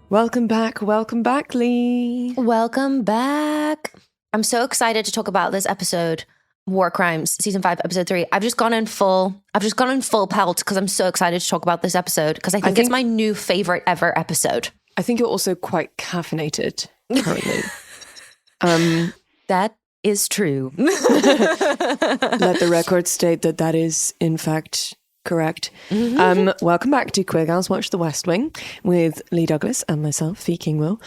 Welcome back, Leigh. Welcome back. I'm so excited to talk about this episode, War Crimes, season 5, episode 3. I've just gone in full pelt because I'm so excited to talk about this episode because I think it's my new favorite ever episode. I think you're also quite caffeinated currently. That is true. Let the record state that is in fact correct. Welcome back to Queer Gals Watch the West Wing with Leigh Douglas and myself, Fee Kingwill.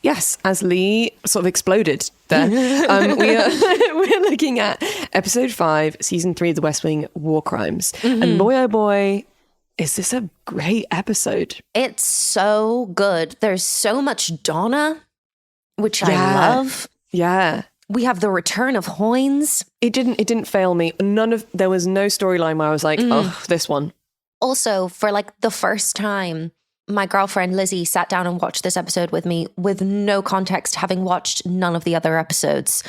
Yes, as Leigh sort of exploded there, we're looking at episode 5, season 3 of the West Wing, War Crimes. And boy, oh boy, is this a great episode. It's so good. There's so much Donna, which I love. Yeah. We have the return of Hoynes. It didn't fail me. There was no storyline where I was like, oh, this one. Also, for like the first time, my girlfriend Lizzie sat down and watched this episode with me with no context, having watched none of the other episodes.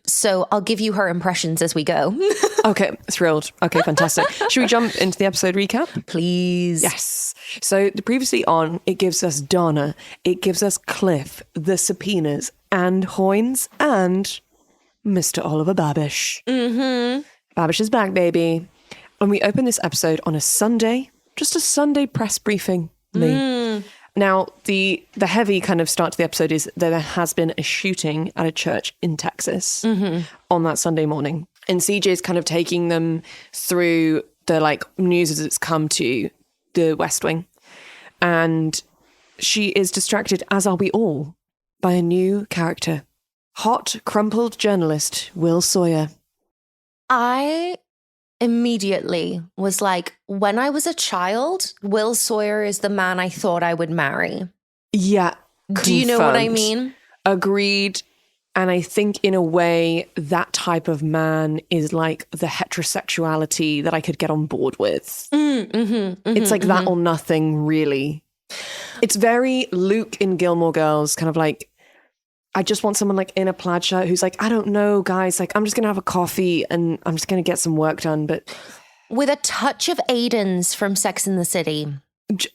So I'll give you her impressions as we go. Okay, thrilled. Okay, fantastic. Should we jump into the episode recap? Please. Yes. So previously on, it gives us Donna, it gives us Cliff, the subpoenas, and Hoynes, and Mr. Oliver Babish. Babish is back, baby. And we open this episode on a Sunday, just a Sunday press briefing, Leigh. Now, the heavy kind of start to the episode is that there has been a shooting at a church in Texas on that Sunday morning. And CJ is kind of taking them through the like news as it's come to the West Wing. And she is distracted, as are we all, by a new character. Hot, crumpled journalist, Will Sawyer. I immediately was like, when I was a child, Will Sawyer is the man I thought I would marry. Yeah. Confirmed. Do you know what I mean? Agreed. And I think in a way, that type of man is like the heterosexuality that I could get on board with. It's like that or nothing, really. It's very Luke in Gilmore Girls, kind of like, I just want someone like in a plaid shirt who's like, I don't know, guys, like I'm just going to have a coffee and I'm just going to get some work done. But with a touch of Aiden's from Sex and the City.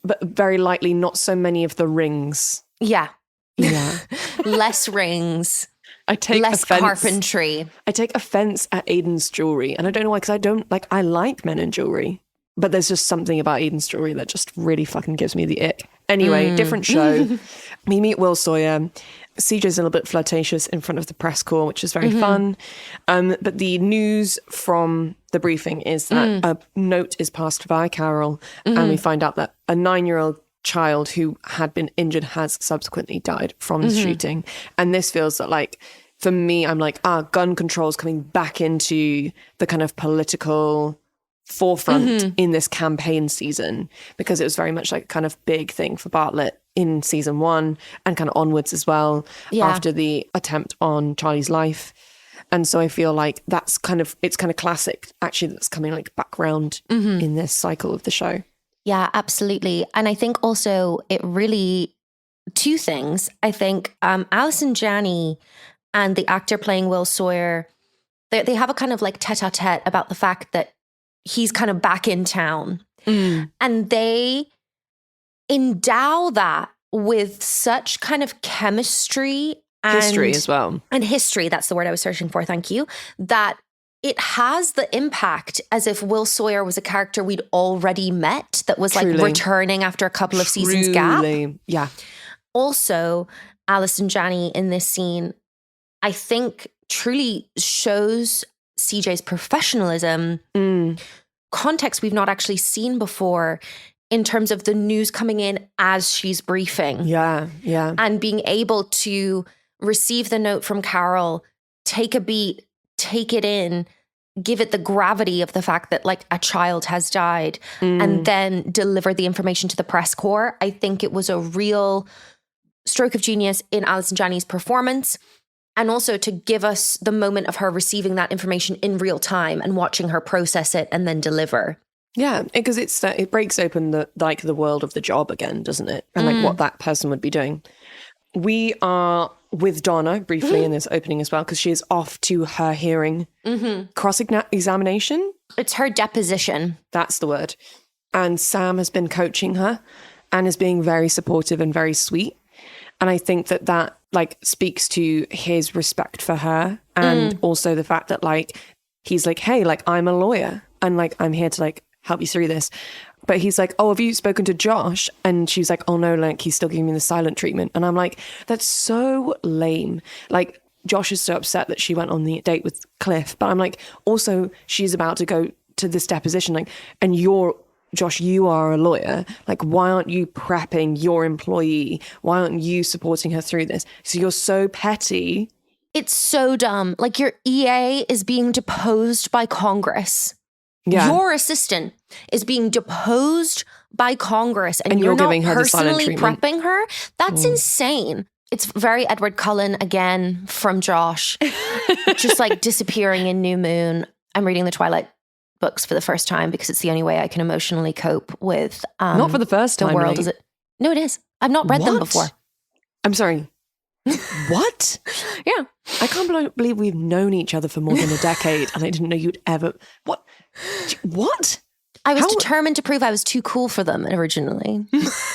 But very lightly, not so many of the rings. Yeah. Yeah. Less rings. I take less offense. Carpentry. I take offense at Aiden's jewelry. And I don't know why, because I like men in jewelry. But there's just something about Aiden's jewelry that just really fucking gives me the ick. Anyway, different show. We meet Will Sawyer. CJ's a little bit flirtatious in front of the press corps, which is very fun. But the news from the briefing is that a note is passed via Carol, and we find out that a 9-year-old child who had been injured has subsequently died from the shooting. And this feels that, like, for me, I'm like, gun control is coming back into the kind of political forefront in this campaign season, because it was very much like a kind of big thing for Bartlett in season 1 and kind of onwards as well after the attempt on Charlie's life. And so I feel like it's kind of classic actually that's coming like background in this cycle of the show. Yeah, absolutely. And I think also it really, two things. I think Allison Janney and the actor playing Will Sawyer, they have a kind of like tete-a-tete about the fact that he's kind of back in town. And they endow that with such kind of chemistry and history as well. And history, that's the word I was searching for, thank you. That it has the impact as if Will Sawyer was a character we'd already met that was like returning after a couple of seasons gap. Yeah. Also, Allison Janney in this scene, I think truly shows CJ's professionalism, context we've not actually seen before in terms of the news coming in as she's briefing. Yeah. And being able to receive the note from Carol, take a beat, take it in, give it the gravity of the fact that like a child has died, and then deliver the information to the press corps. I think it was a real stroke of genius in Allison Janney's performance. And also to give us the moment of her receiving that information in real time and watching her process it and then deliver. Yeah, because it breaks open the world of the job again, doesn't it? And like what that person would be doing. We are with Donna briefly in this opening as well, because she is off to her hearing cross-examination. It's her deposition. That's the word. And Sam has been coaching her and is being very supportive and very sweet. And I think that like speaks to his respect for her, and also the fact that like he's like, hey, like I'm a lawyer and like I'm here to like help you through this. But he's like, oh, have you spoken to Josh? And she's like, oh no, like he's still giving me the silent treatment. And I'm like, that's so lame. Like Josh is so upset that she went on the date with Cliff. But I'm like, also she's about to go to this deposition, like, and Josh, you are a lawyer. Like, why aren't you prepping your employee? Why aren't you supporting her through this? So you're so petty. It's so dumb. Like your EA is being deposed by Congress. Yeah. Your assistant is being deposed by Congress and you're not giving her personally prepping her. That's insane. It's very Edward Cullen again from Josh, just like disappearing in New Moon. I'm reading the Twilight books for the first time because it's the only way I can emotionally cope with not for the first time. The world is it? No, it is. I've not read them before. I'm sorry. What? Yeah. I can't believe we've known each other for more than a decade and I didn't know you'd ever... What? I was determined to prove I was too cool for them originally.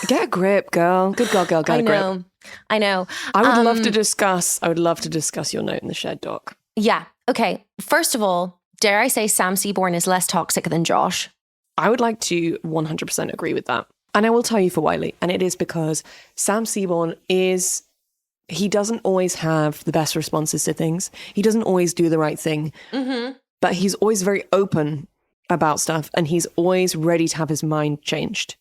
Get a grip, girl. Good girl, get a grip. I know. I would love to discuss your note in the shed, Doc. Yeah. Okay. First of all, dare I say Sam Seaborn is less toxic than Josh? I would like to 100% agree with that. And I will tell you for why, Leigh. And it is because Sam Seaborn he doesn't always have the best responses to things. He doesn't always do the right thing. Mm-hmm. But he's always very open about stuff and he's always ready to have his mind changed.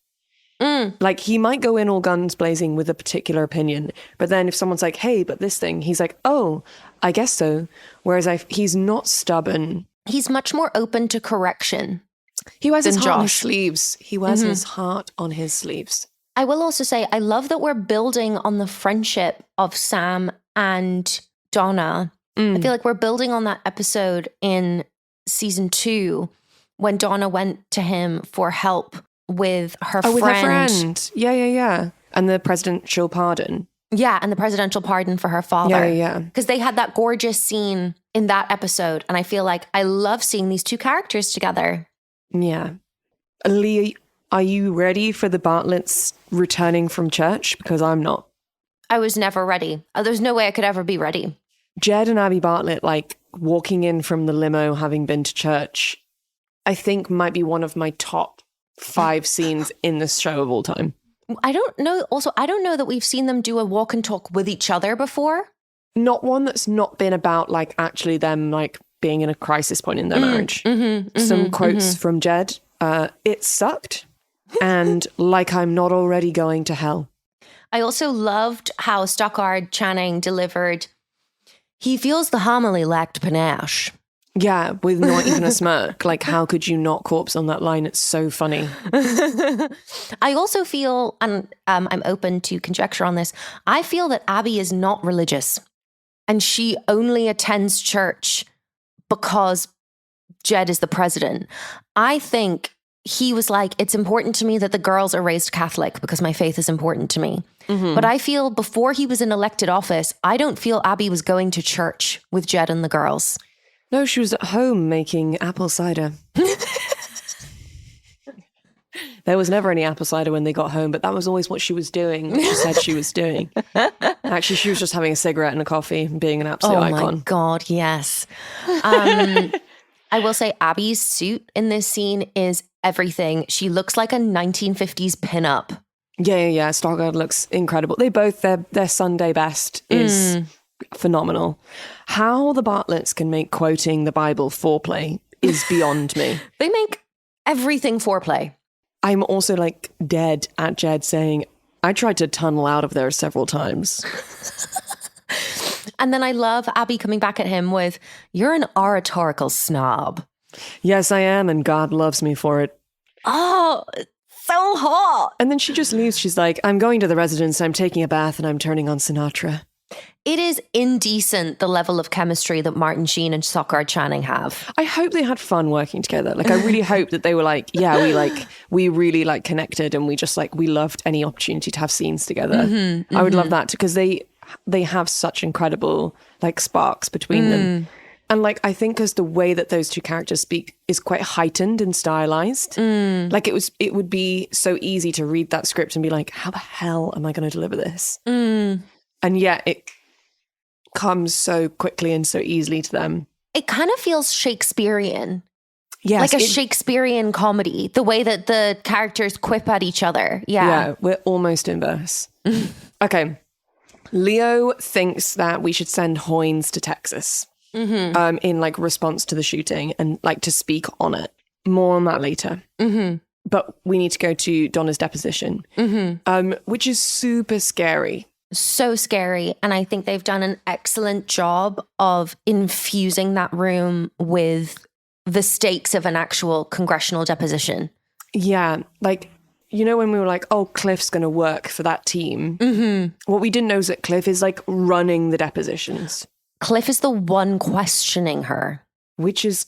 Like he might go in all guns blazing with a particular opinion, but then if someone's like, hey, but this thing, he's like, oh, I guess so. Whereas he's not stubborn. He's much more open to correction. He wears his heart on his sleeves. He wears his heart on his sleeves. I will also say, I love that we're building on the friendship of Sam and Donna. I feel like we're building on that episode in season 2 when Donna went to him for help with her friend. With her friend. Yeah. And the presidential pardon. Yeah, and the presidential pardon for her father. Yeah. Because they had that gorgeous scene in that episode. And I feel like I love seeing these two characters together. Yeah. Leigh, are you ready for the Bartletts returning from church? Because I'm not. I was never ready. There's no way I could ever be ready. Jed and Abby Bartlett, like walking in from the limo, having been to church, I think might be one of my top 5 scenes in this show of all time. I don't know. Also, I don't know that we've seen them do a walk and talk with each other before. Not one that's not been about like actually them like being in a crisis point in their marriage. Some quotes from Jed. It sucked. And like I'm not already going to hell. I also loved how Stockard Channing delivered, he feels the homily lacked panache. Yeah, with not even a smirk. Like, how could you not corpse on that line? It's so funny. I also feel, and I'm open to conjecture on this, I feel that Abby is not religious. And she only attends church because Jed is the president. I think he was like, it's important to me that the girls are raised Catholic because my faith is important to me. But I feel before he was in elected office, I don't feel Abby was going to church with Jed and the girls. No, she was at home making apple cider. There was never any apple cider when they got home, but that was always what she was doing. She said she was doing. Actually, she was just having a cigarette and a coffee and being an absolute icon. Oh my God, yes. I will say Abby's suit in this scene is everything. She looks like a 1950s pinup. Yeah. Stockard looks incredible. They both, their Sunday best is phenomenal. How the Bartletts can make quoting the Bible foreplay is beyond me. They make everything foreplay. I'm also like dead at Jed saying, I tried to tunnel out of there several times. And then I love Abby coming back at him with, you're an oratorical snob. Yes, I am, and God loves me for it. Oh, so hot. And then she just leaves. She's like, I'm going to the residence, I'm taking a bath, and I'm turning on Sinatra. It is indecent, the level of chemistry that Martin Sheen and Stockard Channing have. I hope they had fun working together. Like, I really hope that they were like, yeah, we really like connected and we just like, we loved any opportunity to have scenes together. I would love that because they have such incredible like sparks between them. And like, I think because the way that those two characters speak is quite heightened and stylized. Like it would be so easy to read that script and be like, how the hell am I going to deliver this? And yet it comes so quickly and so easily to them. It kind of feels Shakespearean. Yes, like a Shakespearean comedy, the way that the characters quip at each other. Yeah, we're almost in verse. Okay. Leo thinks that we should send Hoynes to Texas in like response to the shooting and like to speak on it. More on that later. But we need to go to Donna's deposition, which is super scary. So scary. And I think they've done an excellent job of infusing that room with the stakes of an actual congressional deposition. Yeah. Like, you know, when we were like, oh, Cliff's going to work for that team. What we didn't know is that Cliff is like running the depositions. Cliff is the one questioning her. Which is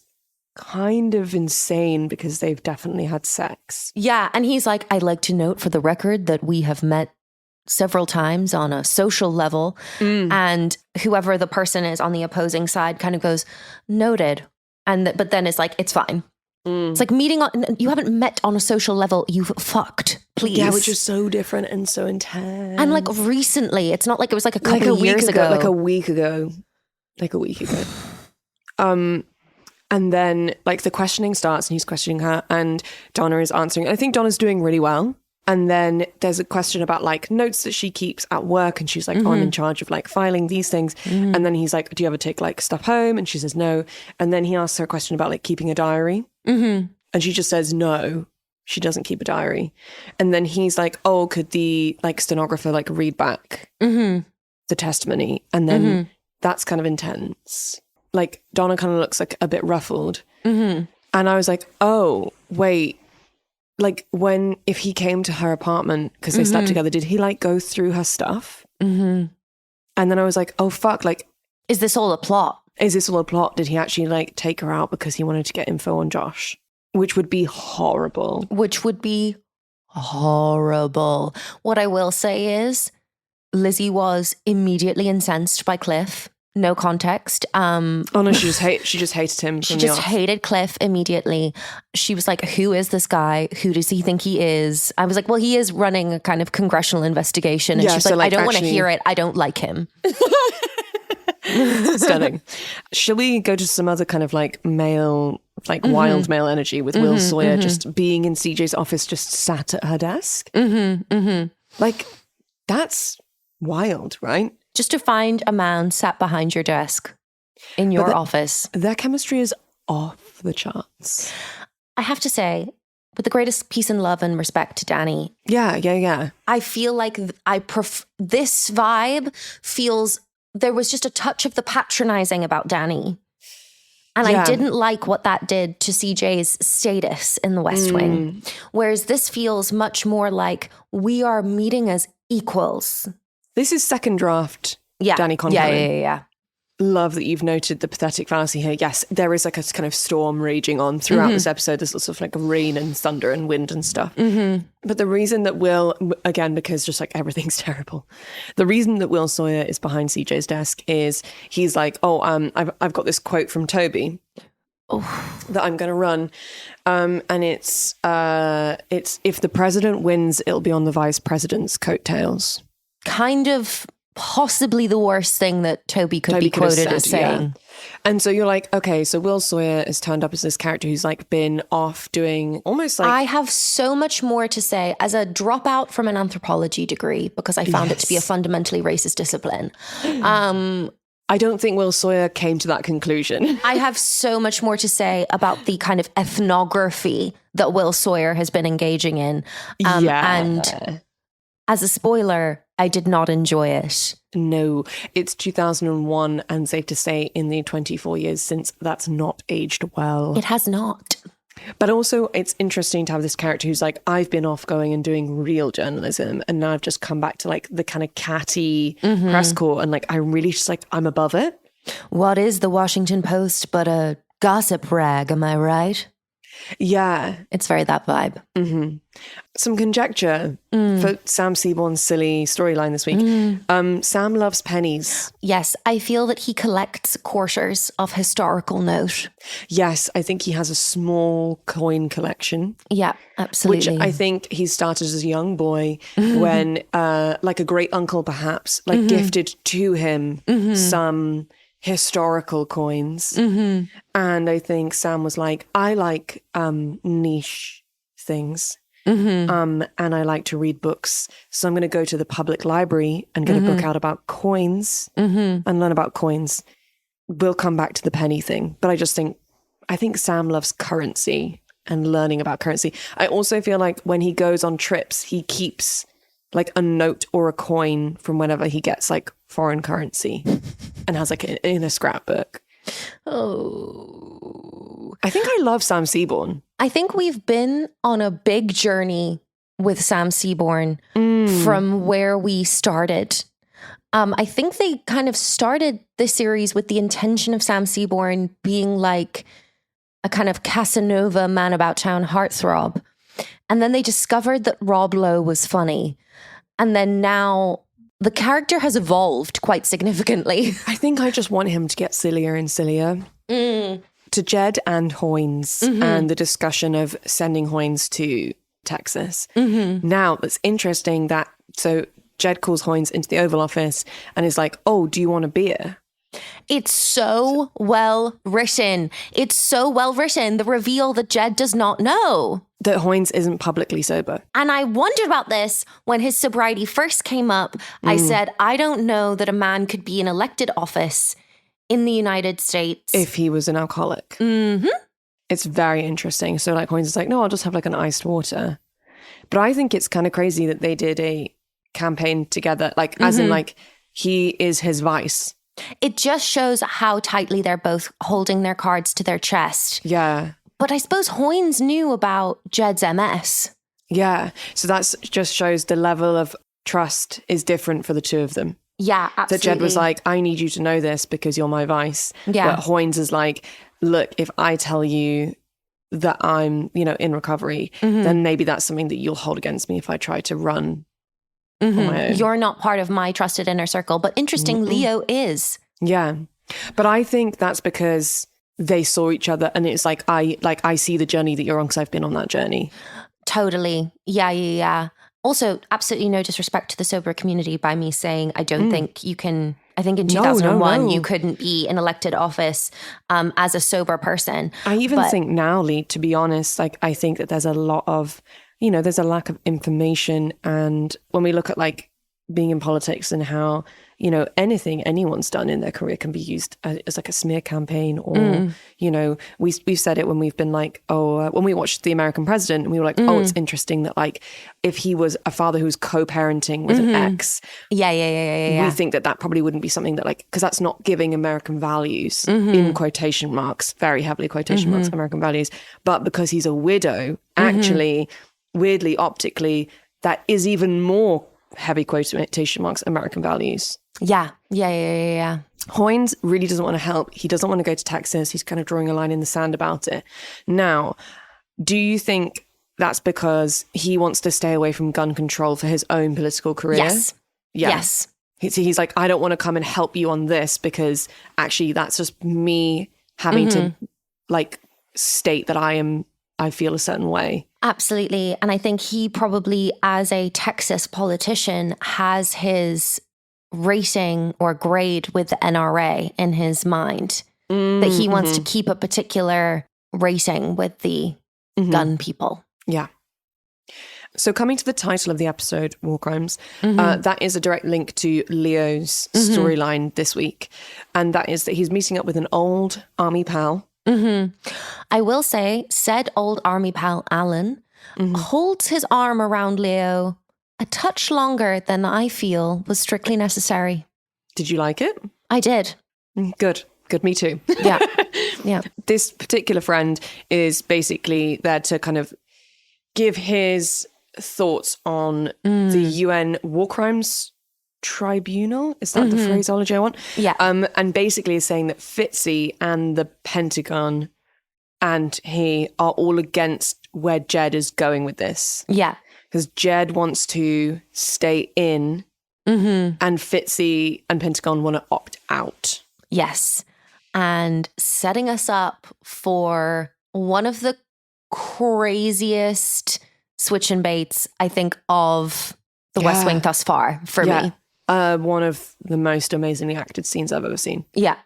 kind of insane because they've definitely had sex. Yeah. And he's like, I'd like to note for the record that we have met several times on a social level. And whoever the person is on the opposing side kind of goes, noted. But then it's like, it's fine. It's like meeting on, you haven't met on a social level, you've fucked, please. Yeah, which is so different and so intense. And like recently, it's not like it was like a couple of years ago. Like a week ago. And then like the questioning starts and he's questioning her and Donna is answering. I think Donna's doing really well. And then there's a question about like notes that she keeps at work. And she's like, oh, I'm in charge of like filing these things. And then he's like, do you ever take like stuff home? And she says no. And then he asks her a question about like keeping a diary. And she just says no, she doesn't keep a diary. And then he's like, oh, could the like stenographer like read back the testimony? And then that's kind of intense. Like Donna kind of looks like a bit ruffled. And I was like, oh, wait. Like if he came to her apartment because they slept together, did he like go through her stuff? And then I was like, oh fuck, like, is this all a plot? Did he actually like take her out because he wanted to get info on Josh? Which would be horrible. What I will say is Lizzie was immediately incensed by Cliff. No context. Oh no, she just hated him. She just hated Cliff immediately. She was like, who is this guy? Who does he think he is? I was like, well, he is running a kind of congressional investigation. And she's like, I don't want to hear it. I don't like him. Stunning. Shall we go to some other kind of like male, like wild male energy with Will Sawyer just being in CJ's office, just sat at her desk? Like, that's wild, right? Just to find a man sat behind your desk in your office. Their chemistry is off the charts. I have to say, with the greatest peace and love and respect to Danny. Yeah. I feel like this vibe feels, there was just a touch of the patronizing about Danny. And I didn't like what that did to CJ's status in the West Wing. Whereas this feels much more like we are meeting as equals. This is second draft Danny Conklin. Yeah. Love that you've noted the pathetic fallacy here. Yes, there is like a kind of storm raging on throughout this episode. There's lots of like rain and thunder and wind and stuff. But the reason that Will, again, because just like everything's terrible, the reason that Will Sawyer is behind CJ's desk is he's like, oh, I've got this quote from Toby that I'm going to run. And it's if the president wins, it'll be on the vice president's coattails. Kind of possibly the worst thing that Toby could be quoted as saying. Yeah. And so you're like, okay, so Will Sawyer has turned up as this character who's like been off doing almost like... I have so much more to say as a dropout from an anthropology degree because I found it to be a fundamentally racist discipline. I don't think Will Sawyer came to that conclusion. I have so much more to say about the kind of ethnography that Will Sawyer has been engaging in. And as a spoiler, I did not enjoy it. No, it's 2001 and safe to say in the 24 years since that's not aged well. It has not. But also it's interesting to have this character who's like, I've been off going and doing real journalism and now I've just come back to like the kind of catty press corps and like I really just like, I'm above it. What is the Washington Post but a gossip rag, am I right? Yeah. It's very that vibe. Mm-hmm. Some conjecture for Sam Seaborn's silly storyline this week. Sam loves pennies. Yes, I feel that he collects quarters of historical note. Yes, I think he has a small coin collection. Yeah, absolutely. Which I think he started as a young boy when, like a great uncle perhaps, like gifted to him some historical coins. And I think Sam was like, I like niche things. And I like to read books. So I'm going to go to the public library and get a book out about coins and learn about coins. We'll come back to the penny thing. But I think Sam loves currency and learning about currency. I also feel like when he goes on trips, he keeps like a note or a coin from whenever he gets like foreign currency and has like in a scrapbook. Oh. I think I love Sam Seaborn. I think we've been on a big journey with Sam Seaborn from where we started. I think they kind of started the series with the intention of Sam Seaborn being like a kind of Casanova man about town heartthrob. And then they discovered that Rob Lowe was funny. And then now the character has evolved quite significantly. I think I just want him to get sillier and sillier. To Jed and Hoynes and the discussion of sending Hoynes to Texas. Now, it's interesting that, so Jed calls Hoynes into the Oval Office and is like, oh, do you want a beer? It's so well written. It's so well written. The reveal that Jed does not know. That Hoynes isn't publicly sober. And I wondered about this when his sobriety first came up. I said, I don't know that a man could be in elected office in the United States if he was an alcoholic. It's very interesting. So like Hoynes is like, no, I'll just have like an iced water. But I think it's kind of crazy that they did a campaign together, like as in like he is his vice. It just shows how tightly they're both holding their cards to their chest. Yeah. But I suppose Hoynes knew about Jed's MS. Yeah. So that's just shows the level of trust is different for the two of them. Yeah, absolutely. That Jed was like, I need you to know this because you're my vice. Yeah. But Hoynes is like, look, if I tell you that I'm, in recovery, then maybe that's something that you'll hold against me if I try to run on my own. You're not part of my trusted inner circle. But interesting, Leo is. Yeah. But I think that's because they saw each other and it's like, I see the journey that you're on because I've been on that journey. Totally. Yeah. Also, absolutely no disrespect to the sober community by me saying I don't think you can. I think in 2001 you couldn't be in elected office as a sober person. I even think now, Leigh, to be honest, like I think that there's a lot of, there's a lack of information. And when we look at like being in politics and how, anything anyone's done in their career can be used as like a smear campaign or, we've said it when we've been like, when we watched The American President and we were like, it's interesting that like if he was a father who's co-parenting with an ex. Yeah. We think that probably wouldn't be something that like, because that's not giving American values in quotation marks, very heavily quotation marks, American values. But because he's a widow, actually, weirdly, optically, that is even more heavy quotation marks American values. Yeah. Hoynes really doesn't want to help. He doesn't want to go to Texas. He's kind of drawing a line in the sand about it. Now, do you think that's because he wants to stay away from gun control for his own political career? Yes. Yeah. Yes. He's like, I don't want to come and help you on this because actually that's just me having to like state that I feel a certain way. Absolutely. And I think he probably, as a Texas politician, has his rating or grade with the NRA in his mind, that he wants to keep a particular rating with the gun people. Yeah. So coming to the title of the episode, War Crimes, that is a direct link to Leo's storyline this week. And that is that he's meeting up with an old army pal. I will say, said old army pal Alan holds his arm around Leo a touch longer than I feel was strictly necessary. Did you like it? I did. Good, me too. Yeah. This particular friend is basically there to kind of give his thoughts on the UN War Crimes Tribunal. Is that the phraseology I want? Yeah. And basically is saying that Fitzy and the Pentagon and he are all against where Jed is going with this. Yeah. Because Jed wants to stay in and Fitzy and Pentagon want to opt out. Yes. And setting us up for one of the craziest switch and baits, I think, of the West Wing thus far for me. One of the most amazingly acted scenes I've ever seen. Yeah.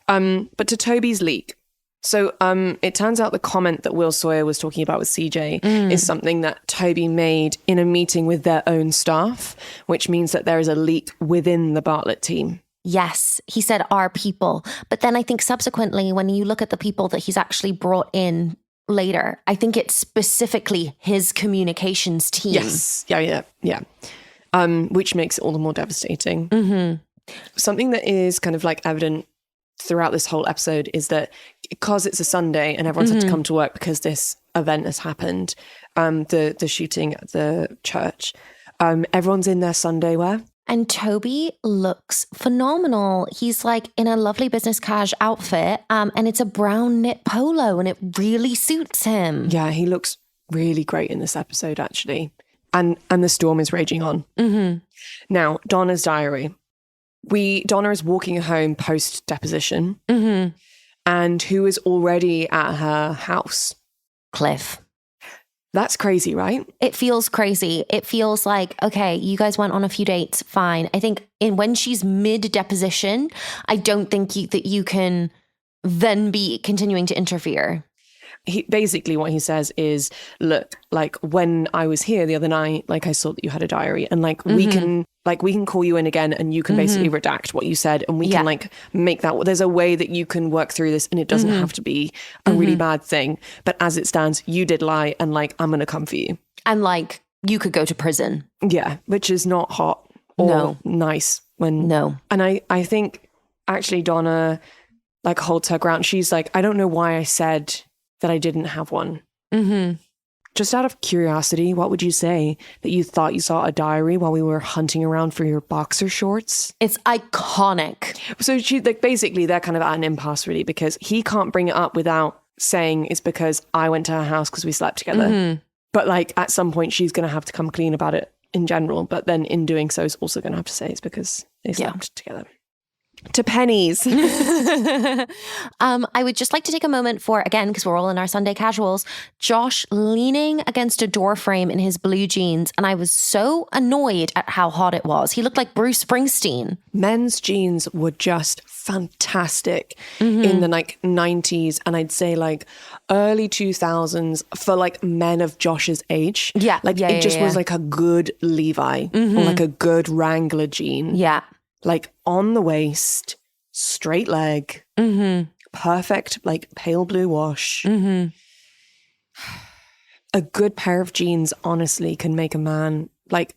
But to Toby's leak. So it turns out the comment that Will Sawyer was talking about with CJ is something that Toby made in a meeting with their own staff, which means that there is a leak within the Bartlett team. Yes, he said our people. But then I think subsequently, when you look at the people that he's actually brought in later, I think it's specifically his communications team. Yes. Yeah. Which makes it all the more devastating. Something that is kind of like evident throughout this whole episode is that because it's a Sunday and everyone's had to come to work because this event has happened, the shooting at the church, everyone's in their Sunday wear. And Toby looks phenomenal. He's like in a lovely business cash outfit, and it's a brown knit polo, and it really suits him. Yeah, he looks really great in this episode, actually. And the storm is raging on. Now, Donna's diary. Donna is walking home post-deposition. And who is already at her house? Cliff. That's crazy, right? It feels crazy. It feels like, okay, you guys went on a few dates, fine. I think when she's mid-deposition, I don't think that you can then be continuing to interfere. Basically what he says is, look, like when I was here the other night, like I saw that you had a diary, and like we can call you in again and you can basically redact what you said, and we can like make that, there's a way that you can work through this, and it doesn't have to be a really bad thing. But as it stands, you did lie, and like I'm gonna come for you. And like you could go to prison. Yeah, which is not hot or nice when And I think actually Donna like holds her ground. She's like, I don't know why I said that I didn't have one. Just out of curiosity, what would you say that you thought you saw a diary while we were hunting around for your boxer shorts? It's iconic. So she like basically they're kind of at an impasse really, because he can't bring it up without saying it's because I went to her house because we slept together. But like at some point she's going to have to come clean about it in general. But then in doing so is also going to have to say it's because they slept together. To pennies. I would just like to take a moment for, again, because we're all in our Sunday casuals, Josh leaning against a door frame in his blue jeans. And I was so annoyed at how hot it was. He looked like Bruce Springsteen. Men's jeans were just fantastic in the like 90s and I'd say like early 2000s for like men of Josh's age. Yeah. Like it just was like a good Levi or like a good Wrangler jean. Yeah. Like on the waist, straight leg, perfect, like pale blue wash. A good pair of jeans, honestly, can make a man like...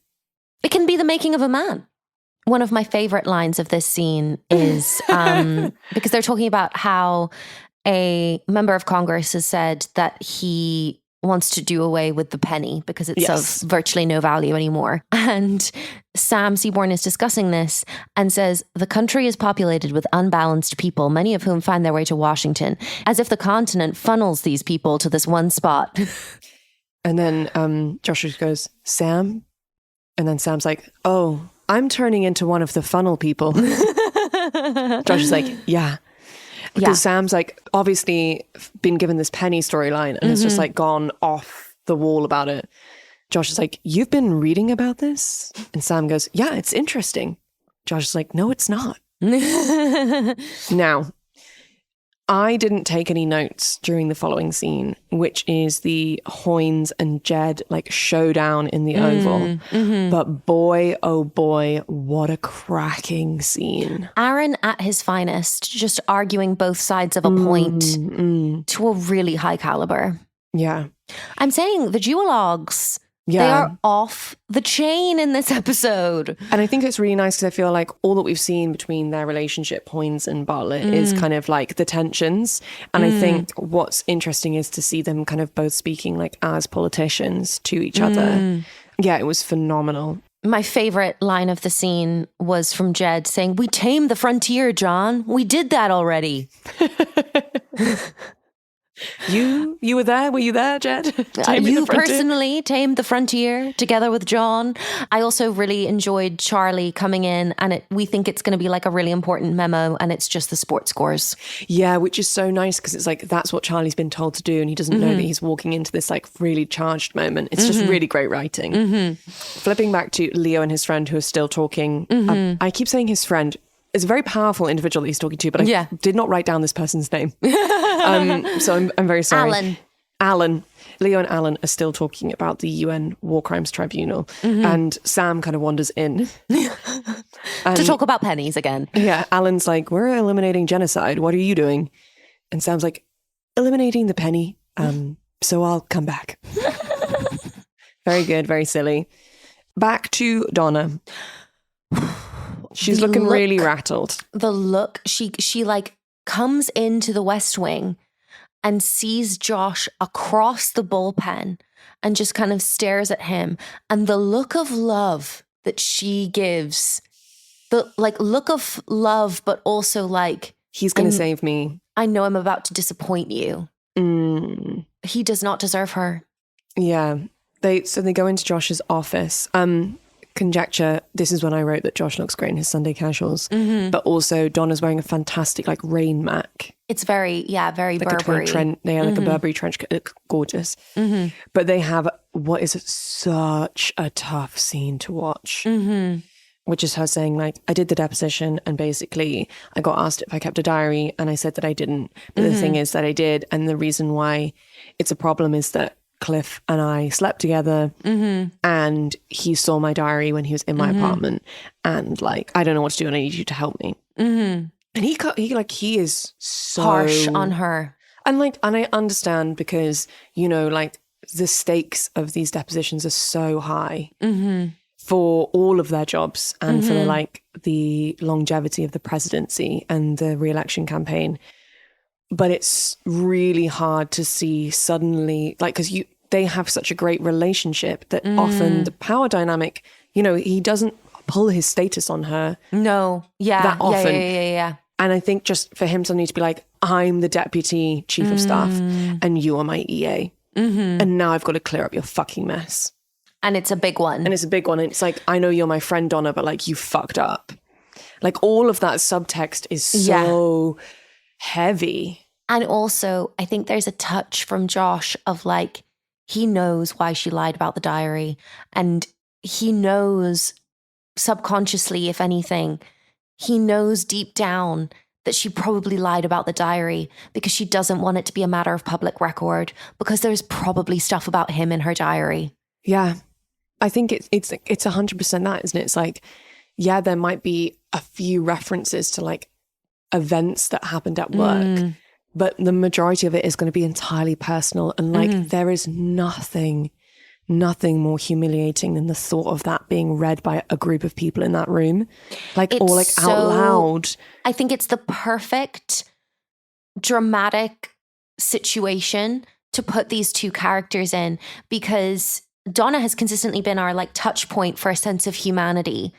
It can be the making of a man. One of my favorite lines of this scene is because they're talking about how a member of Congress has said that he wants to do away with the penny because it's of virtually no value anymore. And Sam Seaborn is discussing this and says, the country is populated with unbalanced people, many of whom find their way to Washington, as if the continent funnels these people to this one spot. And then Joshua goes, Sam? And then Sam's like, oh, I'm turning into one of the funnel people. Josh is like, yeah. Because Sam's like obviously been given this penny storyline and it's just like gone off the wall about it. Josh is like, you've been reading about this? And Sam goes, yeah, it's interesting. Josh is like, no, it's not. Now, I didn't take any notes during the following scene, which is the Hoynes and Jed like showdown in the Oval. But boy, oh boy, what a cracking scene. Aaron at his finest, just arguing both sides of a point to a really high caliber. Yeah. I'm saying the duologues, they are off the chain in this episode. And I think it's really nice because I feel like all that we've seen between their relationship, Hoynes and Bartlett, is kind of like the tensions. And I think what's interesting is to see them kind of both speaking like as politicians to each other. Yeah, it was phenomenal. My favorite line of the scene was from Jed saying, we tamed the frontier, John. We did that already. You were there? Were you there, Jed? You personally tamed the frontier together with John. I also really enjoyed Charlie coming in, and we think it's going to be like a really important memo, and it's just the sports scores. Yeah, which is so nice because it's like that's what Charlie's been told to do, and he doesn't know that he's walking into this like really charged moment. It's just really great writing. Flipping back to Leo and his friend who are still talking. I keep saying his friend. It's a very powerful individual that he's talking to, but I did not write down this person's name. So I'm very sorry. Alan. Leo and Alan are still talking about the UN War Crimes Tribunal. And Sam kind of wanders in. To talk about pennies again. Yeah, Alan's like, we're eliminating genocide. What are you doing? And Sam's like, eliminating the penny. So I'll come back. Very good, very silly. Back to Donna. She's looking really rattled. The look, she like comes into the West Wing and sees Josh across the bullpen and just kind of stares at him. And the look of love that she gives, the like look of love, but also like, he's going to save me. I know I'm about to disappoint you. He does not deserve her. Yeah. They go into Josh's office. Conjecture, this is when I wrote that Josh looks great in his Sunday casuals, but also Donna's wearing a fantastic like rain mac. It's very like Burberry. Like a Burberry trench coat. It's gorgeous. But they have what is such a tough scene to watch, which is her saying like, I did the deposition and basically I got asked if I kept a diary and I said that I didn't. But the thing is that I did. And the reason why it's a problem is that Cliff and I slept together and he saw my diary when he was in my apartment and like, I don't know what to do and I need you to help me. And he is so harsh on her. And I understand because, you know, like the stakes of these depositions are so high for all of their jobs and for the longevity of the presidency and the re-election campaign. But it's really hard to see suddenly, like, because they have such a great relationship that often the power dynamic, you know, he doesn't pull his status on her. No. Yeah. That often. Yeah. And I think just for him suddenly to be like, I'm the deputy chief of staff and you are my EA. And now I've got to clear up your fucking mess. And it's a big one. And it's like, I know you're my friend, Donna, but like you fucked up. Like all of that subtext is so heavy. And also, I think there's a touch from Josh of like, he knows why she lied about the diary. And he knows subconsciously, if anything, he knows deep down that she probably lied about the diary because she doesn't want it to be a matter of public record because there's probably stuff about him in her diary. Yeah. I think it's 100% that, isn't it? It's like, yeah, there might be a few references to like events that happened at work, but the majority of it is going to be entirely personal. And like, there is nothing more humiliating than the thought of that being read by a group of people in that room, like, or like out loud. I think it's the perfect dramatic situation to put these two characters in because Donna has consistently been our like touch point for a sense of humanity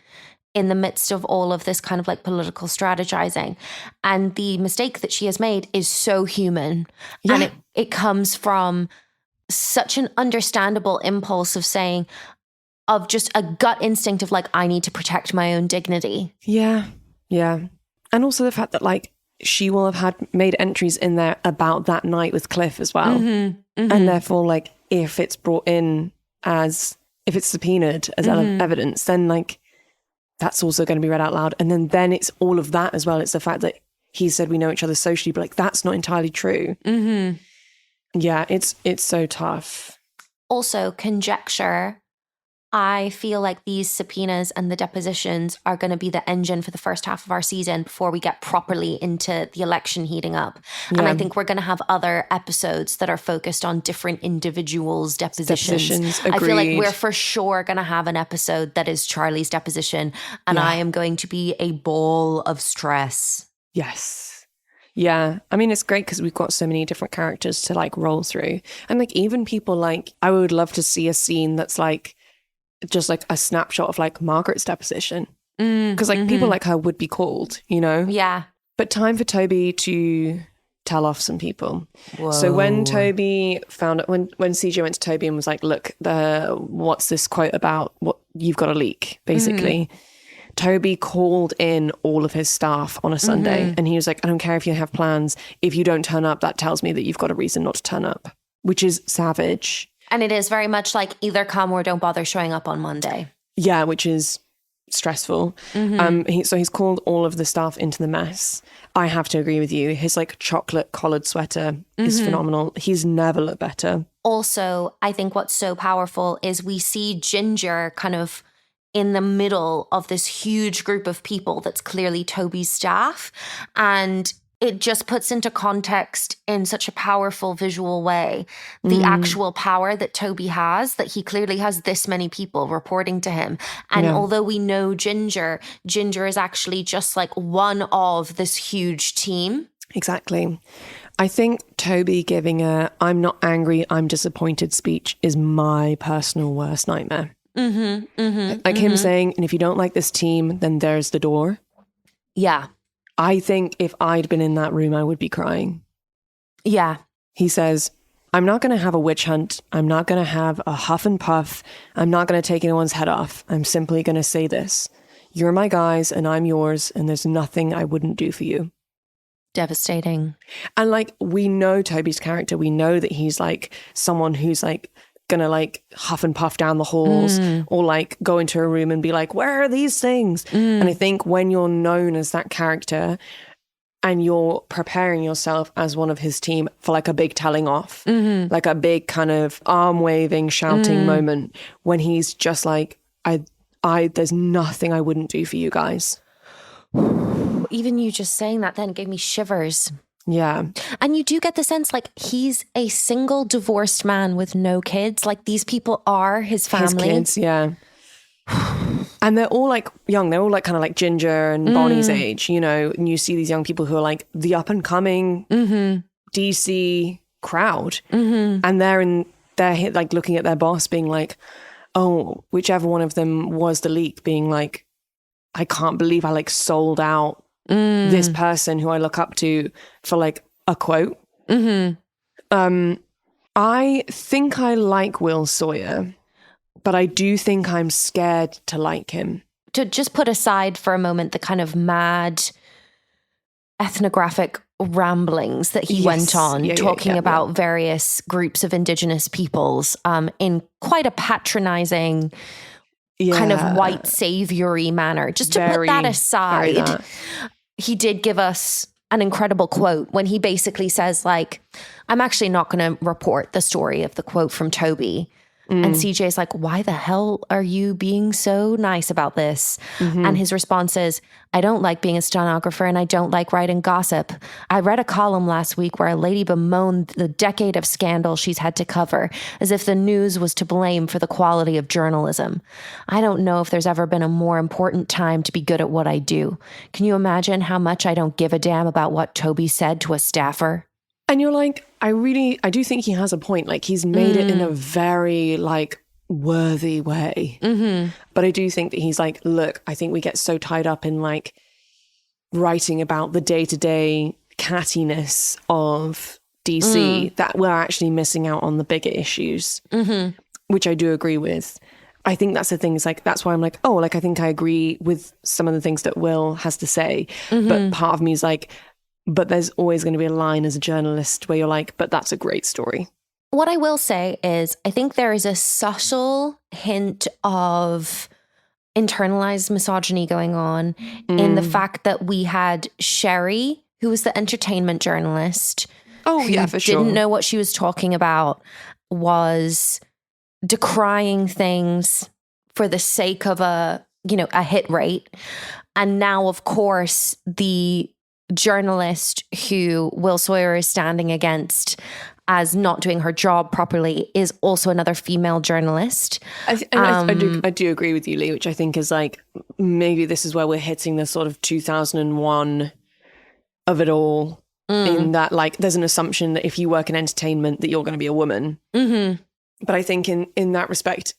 in the midst of all of this kind of like political strategizing. And the mistake that she has made is so human. Yeah. And it comes from such an understandable impulse of saying, of just a gut instinct of like, I need to protect my own dignity. Yeah. Yeah. And also the fact that like she will have had made entries in there about that night with Cliff as well. And therefore like if it's brought in as, if it's subpoenaed as evidence, then like, that's also going to be read out loud. And then it's all of that as well. It's the fact that he said we know each other socially, but like that's not entirely true. Yeah, it's so tough. Also, conjecture. I feel like these subpoenas and the depositions are going to be the engine for the first half of our season before we get properly into the election heating up. Yeah. And I think we're going to have other episodes that are focused on different individuals' depositions. I feel like we're for sure going to have an episode that is Charlie's deposition. And I am going to be a ball of stress. Yes. Yeah. I mean, it's great because we've got so many different characters to like roll through. And like even people like, I would love to see a scene that's like, just like a snapshot of like Margaret's deposition. Because like people like her would be called, you know? Yeah. But time for Toby to tell off some people. Whoa. So when Toby found when CJ went to Toby and was like, look, what's this quote about? What you've got a leak, basically. Toby called in all of his staff on a Sunday and he was like, I don't care if you have plans. If you don't turn up, that tells me that you've got a reason not to turn up, which is savage. And it is very much like either come or don't bother showing up on Monday. Yeah, which is stressful. So he's called all of the staff into the mess. I have to agree with you. His like chocolate collared sweater is phenomenal. He's never looked better. Also, I think what's so powerful is we see Ginger kind of in the middle of this huge group of people that's clearly Toby's staff. And it just puts into context in such a powerful visual way the actual power that Toby has, that he clearly has this many people reporting to him. And although we know Ginger is actually just like one of this huge team. Exactly. I think Toby giving a "I'm not angry, I'm disappointed" speech is my personal worst nightmare. Him saying, and if you don't like this team, then there's the door. Yeah. I think if I'd been in that room, I would be crying. Yeah. He says, I'm not going to have a witch hunt. I'm not going to have a huff and puff. I'm not going to take anyone's head off. I'm simply going to say this. You're my guys and I'm yours, and there's nothing I wouldn't do for you. Devastating. And like, we know Toby's character. We know that he's like someone who's like gonna like huff and puff down the halls or like go into a room and be like, where are these things? And I think when you're known as that character and you're preparing yourself as one of his team for like a big telling off, like a big kind of arm waving, shouting moment, when he's just like, I there's nothing I wouldn't do for you guys. Even you just saying that then gave me shivers. Yeah. And you do get the sense like he's a single divorced man with no kids. Like these people are his family. His kids, yeah. And they're all like young. They're all like kind of like Ginger and Bonnie's age, you know, and you see these young people who are like the up and coming DC crowd. And they're like looking at their boss being like, oh, whichever one of them was the leak, being like, I can't believe I like sold out this person who I look up to for like a quote. I think I like Will Sawyer, but I do think I'm scared to like him. To just put aside for a moment the kind of mad ethnographic ramblings that he went on, talking about various groups of indigenous peoples in quite a patronizing kind of white saviory manner. Just to put that aside, he did give us an incredible quote when he basically says like, I'm actually not going to report the story of the quote from Toby. And CJ's like, why the hell are you being so nice about this? And his response is, I don't like being a stenographer and I don't like writing gossip. I read a column last week where a lady bemoaned the decade of scandal she's had to cover, as if the news was to blame for the quality of journalism. I don't know if there's ever been a more important time to be good at what I do. Can you imagine how much I don't give a damn about what Toby said to a staffer? And you're like, I do think he has a point. Like he's made it in a very like worthy way. But I do think that he's like, look, I think we get so tied up in like writing about the day-to-day cattiness of DC that we're actually missing out on the bigger issues, which I do agree with. I think that's the thing. It's like, that's why I'm like, oh, like I think I agree with some of the things that Will has to say. But part of me is like, but there's always going to be a line as a journalist where you're like, but that's a great story. What I will say is I think there is a subtle hint of internalized misogyny going on in the fact that we had Sherry, who was the entertainment journalist. Oh, yeah, for sure. Didn't know what she was talking about, was decrying things for the sake of a hit rate. And now, of course, the journalist who Will Sawyer is standing against as not doing her job properly is also another female journalist. I do agree with you, Leigh, which I think is like, maybe this is where we're hitting the sort of 2001 of it all, in that like there's an assumption that if you work in entertainment that you're going to be a woman. But I think in that respect,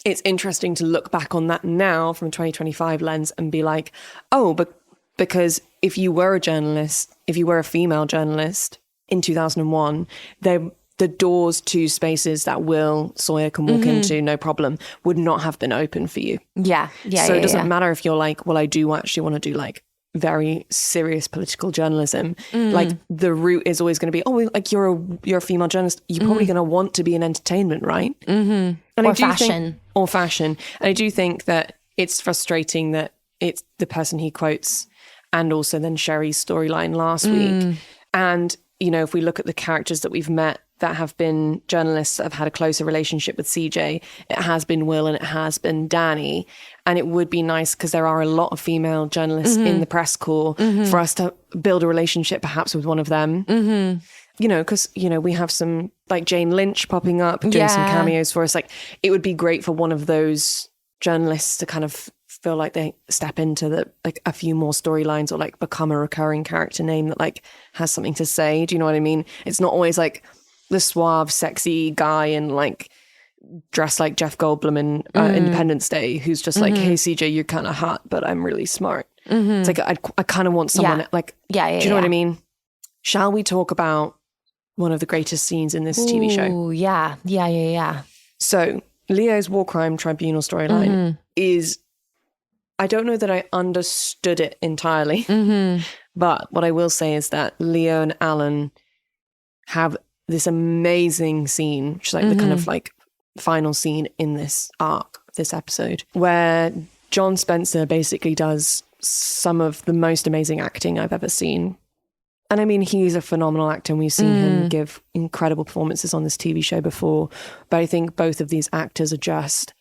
it's interesting to look back on that now from a 2025 lens and be like, oh, but because if you were a journalist, if you were a female journalist, in 2001, the doors to spaces that Sawyer can walk into, no problem, would not have been open for you. Yeah. So it doesn't matter if you're like, well, I do actually want to do like very serious political journalism. Like the route is always going to be, like you're a female journalist. You're probably going to want to be in entertainment, right? And or fashion. Or fashion. And I do think that it's frustrating that it's the person he quotes and also then Sherry's storyline last week. And, you know, if we look at the characters that we've met that have been journalists that have had a closer relationship with CJ, it has been Will and it has been Danny. And it would be nice, because there are a lot of female journalists in the press corps, for us to build a relationship perhaps with one of them. You know, because, you know, we have some like Jane Lynch popping up, doing some cameos for us. Like, it would be great for one of those journalists to kind of feel like they step into like a few more storylines, or like become a recurring character name that like has something to say. Do you know what I mean? It's not always like the suave, sexy guy and like dressed like Jeff Goldblum in Independence Day, who's just like, hey CJ, you're kind of hot, but I'm really smart. It's like I kind of want someone like, do you know what I mean? Shall we talk about one of the greatest scenes in this TV show? Yeah. So Leo's War Crime Tribunal storyline is, I don't know that I understood it entirely, but what I will say is that Leo and Alan have this amazing scene, which is like the kind of like final scene in this arc, this episode, where John Spencer basically does some of the most amazing acting I've ever seen. And I mean, he's a phenomenal actor, and we've seen him give incredible performances on this TV show before. But I think both of these actors are just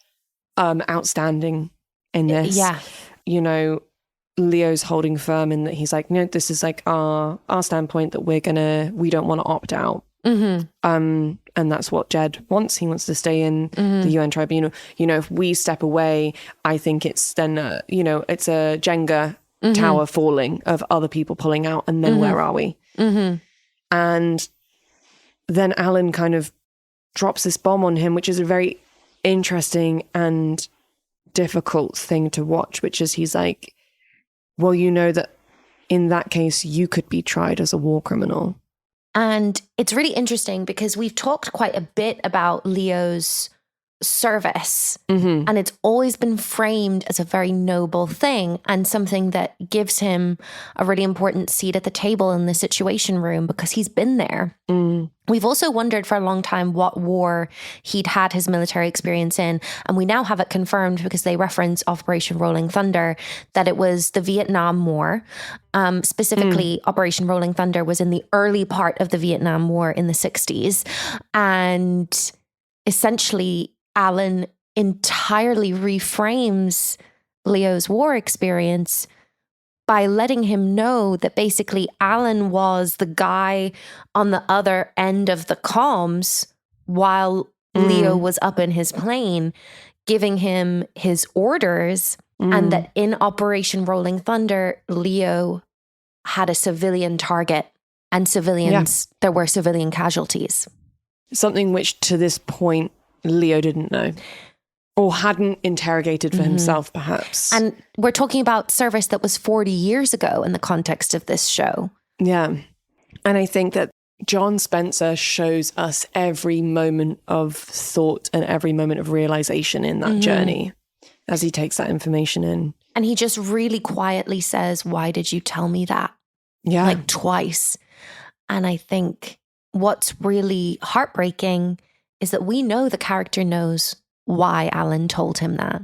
outstanding in this. Yeah. You know, Leo's holding firm in that he's like, no, this is like our standpoint that we don't want to opt out. And that's what Jed wants. He wants to stay in the UN tribunal. You know, if we step away, I think it's then, you know, it's a Jenga tower falling of other people pulling out. And then where are we? And then Alan kind of drops this bomb on him, which is a very interesting and difficult thing to watch, which is he's like, well, you know that in that case, you could be tried as a war criminal. And it's really interesting because we've talked quite a bit about Leo's service, and it's always been framed as a very noble thing and something that gives him a really important seat at the table in the Situation Room because he's been there. We've also wondered for a long time what war he'd had his military experience in, and we now have it confirmed because they reference Operation Rolling Thunder, that it was the Vietnam War. Specifically, Operation Rolling Thunder was in the early part of the Vietnam War in the 60s, and essentially Alan entirely reframes Leo's war experience by letting him know that basically Alan was the guy on the other end of the comms while Leo was up in his plane, giving him his orders, and that in Operation Rolling Thunder, Leo had a civilian target and there were civilian casualties. Something which to this point, Leo didn't know or hadn't interrogated for himself, perhaps. And we're talking about service that was 40 years ago in the context of this show. Yeah. And I think that John Spencer shows us every moment of thought and every moment of realization in that journey as he takes that information in. And he just really quietly says, why did you tell me that? Yeah. Like twice. And I think what's really heartbreaking is that we know the character knows why Alan told him that.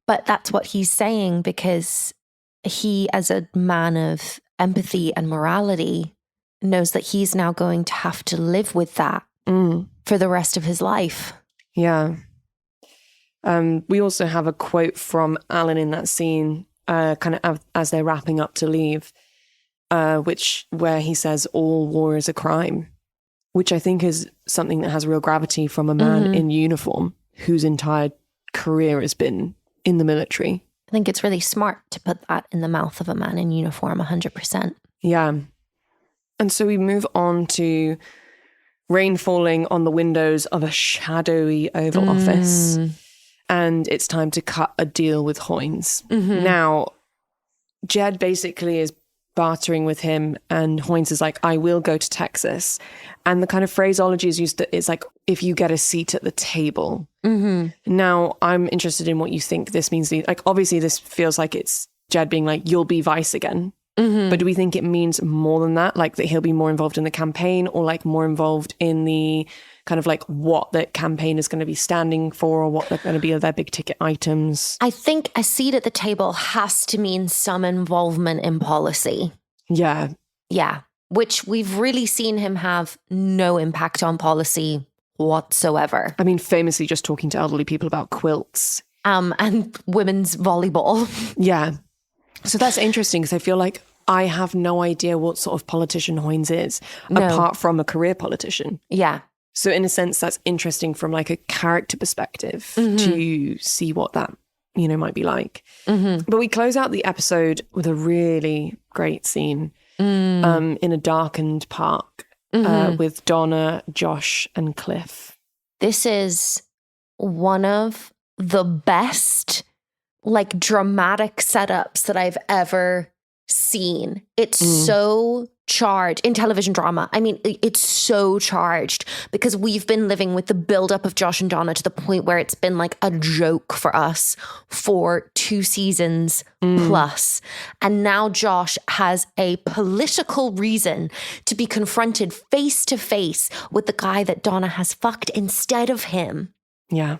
But that's what he's saying because he, as a man of empathy and morality, knows that he's now going to have to live with that for the rest of his life. Yeah. We also have a quote from Alan in that scene, kind of as they're wrapping up to leave, where he says, all war is a crime, which I think is something that has real gravity from a man in uniform whose entire career has been in the military. I think it's really smart to put that in the mouth of a man in uniform, 100%. Yeah. And so we move on to rain falling on the windows of a shadowy Oval Office. And it's time to cut a deal with Hoynes. Now, Jed basically is bartering with him, and Hoynes is like, I will go to Texas. And the kind of phraseology is used, it's like, if you get a seat at the table. Now, I'm interested in what you think this means. Like, obviously, this feels like it's Jed being like, you'll be vice again. But do we think it means more than that? Like that he'll be more involved in the campaign, or like more involved in the kind of like what the campaign is going to be standing for, or what they're going to be their big ticket items? I think a seat at the table has to mean some involvement in policy. Yeah. Yeah. Which we've really seen him have no impact on policy whatsoever. I mean, famously just talking to elderly people about quilts. And women's volleyball. Yeah. So that's interesting, because I feel like I have no idea what sort of politician Hoynes is, apart from a career politician. Yeah. So in a sense, that's interesting from like a character perspective to see what that, might be like. But we close out the episode with a really great scene in a darkened park with Donna, Josh, and Cliff. This is one of the best like dramatic setups that I've ever seen. It's so charged in television drama. I mean, it's so charged because we've been living with the buildup of Josh and Donna to the point where it's been like a joke for us for 2 seasons plus. And now Josh has a political reason to be confronted face to face with the guy that Donna has fucked instead of him. Yeah.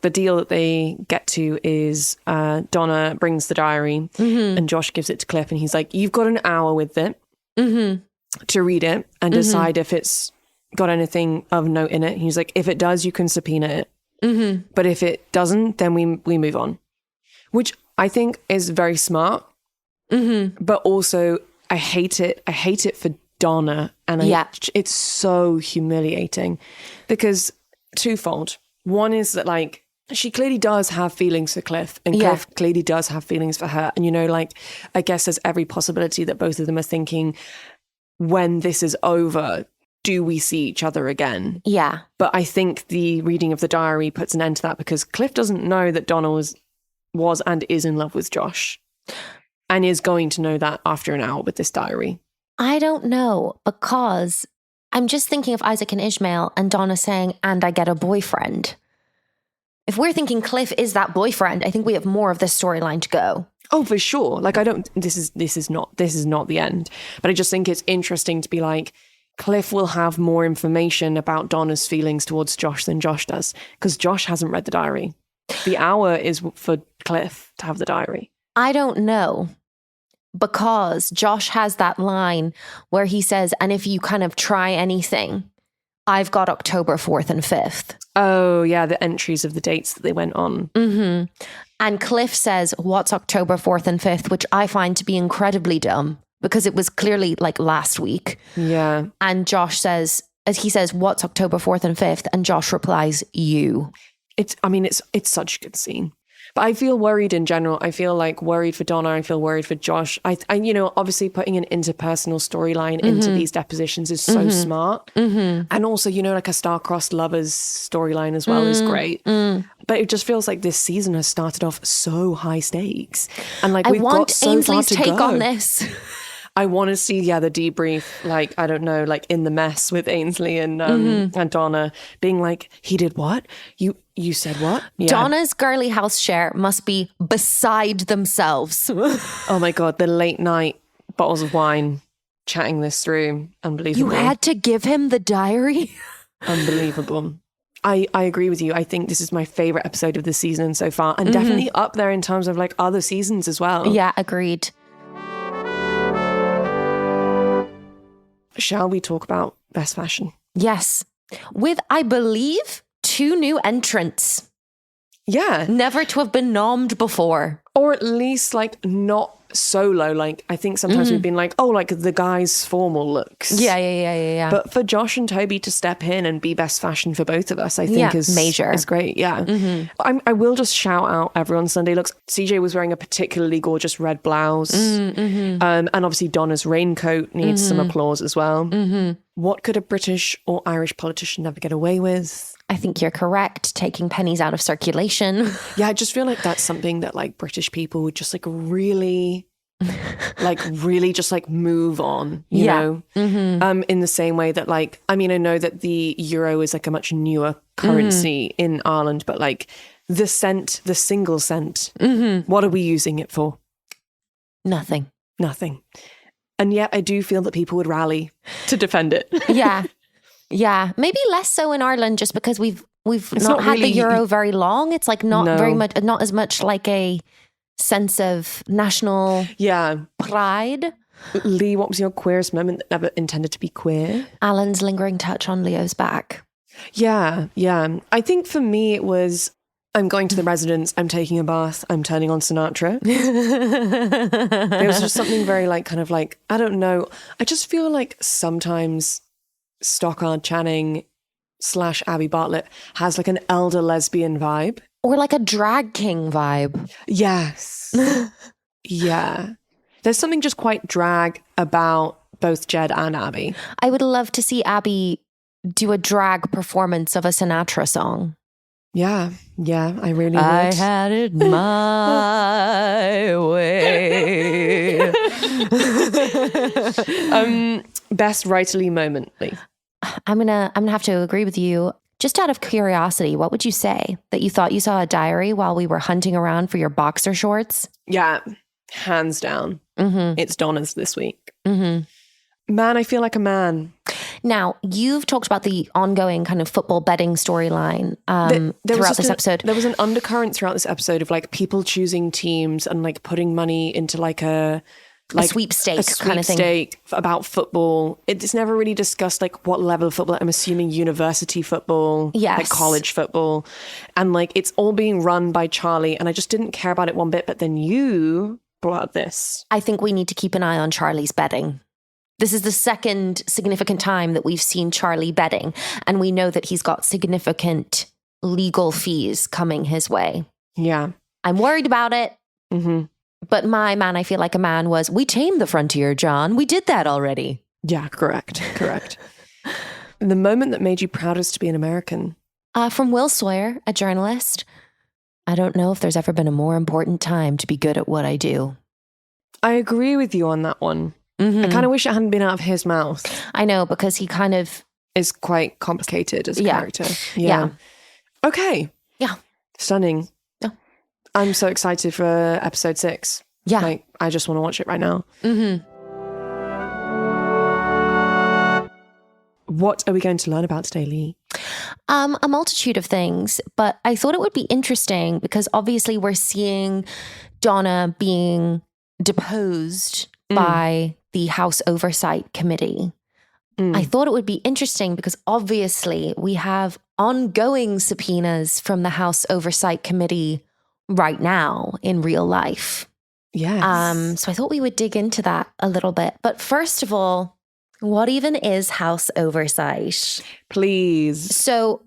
The deal that they get to is Donna brings the diary and Josh gives it to Cliff, and he's like, you've got an hour with it to read it and decide if it's got anything of note in it. He's like, if it does, you can subpoena it. But if it doesn't, then we move on. Which I think is very smart. But also, I hate it. I hate it for Donna. And it's so humiliating because twofold. One is that like, she clearly does have feelings for Cliff, and Cliff clearly does have feelings for her. And, I guess there's every possibility that both of them are thinking, when this is over, do we see each other again? Yeah. But I think the reading of the diary puts an end to that, because Cliff doesn't know that Donna was and is in love with Josh, and is going to know that after an hour with this diary. I don't know, because I'm just thinking of Isaac and Ishmael and Donna saying, and I get a boyfriend. If we're thinking Cliff is that boyfriend, I think we have more of this storyline to go. Oh, for sure. Like, this is not the end. But I just think it's interesting to be like, Cliff will have more information about Donna's feelings towards Josh than Josh does, because Josh hasn't read the diary. The hour is for Cliff to have the diary. I don't know, because Josh has that line where he says, and if you kind of try anything, I've got October 4th and 5th. Oh, yeah, the entries of the dates that they went on. And Cliff says, what's October 4th and 5th, which I find to be incredibly dumb, because it was clearly like last week. Yeah. And Josh says, he says, what's October 4th and 5th? And Josh replies, you. It's such a good scene. But I feel worried in general. I feel like worried for Donna. I feel worried for Josh. I obviously putting an interpersonal storyline into these depositions is so smart. And also, like a star-crossed lovers storyline as well is great. But it just feels like this season has started off so high stakes. And like we've got so Ainsley's far to take go. on this. I want to see, the debrief, like, I don't know, like in the mess with Ainsley and Donna being like, he did what? You said what? Yeah. Donna's girly house share must be beside themselves. Oh my God, the late night bottles of wine, chatting this through. Unbelievable. You had to give him the diary? Unbelievable. I agree with you. I think this is my favorite episode of the season so far, and definitely up there in terms of like other seasons as well. Yeah, agreed. Shall we talk about best fashion? Yes. With, I believe, 2 new entrants. Yeah. Never to have been nommed before. Or at least like not solo. Like I think sometimes we've been like, oh, like the guys' formal looks. Yeah. But for Josh and Toby to step in and be best fashion for both of us, I think is major. Is great. Yeah. I will just shout out everyone's Sunday looks. CJ was wearing a particularly gorgeous red blouse. And obviously Donna's raincoat needs some applause as well. What could a British or Irish politician never get away with? I think you're correct. Taking pennies out of circulation. Yeah, I just feel like that's something that like British people would just like really like really just like move on, you know? In the same way that like, I mean, I know that the euro is like a much newer currency in Ireland, but like the cent, the single cent, what are we using it for? Nothing. And yet I do feel that people would rally to defend it. Yeah. Maybe less so in Ireland just because we've not had the really euro very long. It's like not very much, not as much like a sense of national pride. Leigh, what was your queerest moment that never intended to be queer? Alan's lingering touch on Leo's back. Yeah. I think for me it was, I'm going to the residence, I'm taking a bath, I'm turning on Sinatra. There was just something very like, kind of like, I don't know. I just feel like sometimes Stockard Channing / Abby Bartlett has like an elder lesbian vibe. Or like a drag king vibe. Yes. Yeah. There's something just quite drag about both Jed and Abby. I would love to see Abby do a drag performance of a Sinatra song. Yeah, I really would. I had it my way. Best writerly moment, Leigh. I'm gonna have to agree with you. Just out of curiosity, what would you say that you thought you saw a diary while we were hunting around for your boxer shorts? Yeah, hands down. It's Donna's this week. Man, I feel like a man. Now, you've talked about the ongoing kind of football betting storyline throughout this episode. There was an undercurrent throughout this episode of like people choosing teams and like putting money into like a sweepstake kind of thing about football. It's never really discussed like what level of football. I'm assuming university football, like college football. And like it's all being run by Charlie and I just didn't care about it one bit. But then you brought up this. I think we need to keep an eye on Charlie's betting. This is the second significant time that we've seen Charlie betting, and we know that he's got significant legal fees coming his way. Yeah. I'm worried about it. But my man, I feel like a man was, we tamed the frontier, John. We did that already. Yeah, correct. The moment that made you proudest to be an American? From Will Sawyer, a journalist. I don't know if there's ever been a more important time to be good at what I do. I agree with you on that one. I kind of wish it hadn't been out of his mouth. I know, because he kind of is quite complicated as a character. Yeah. Okay. Yeah. Stunning. Yeah. I'm so excited for episode 6. Yeah. Like, I just want to watch it right now. What are we going to learn about today, Leigh? A multitude of things, but I thought it would be interesting because obviously we're seeing Donna being deposed by the House Oversight Committee. I thought it would be interesting because obviously we have ongoing subpoenas from the House Oversight Committee right now in real life. Yes. So I thought we would dig into that a little bit. But first of all, what even is House Oversight? Please. So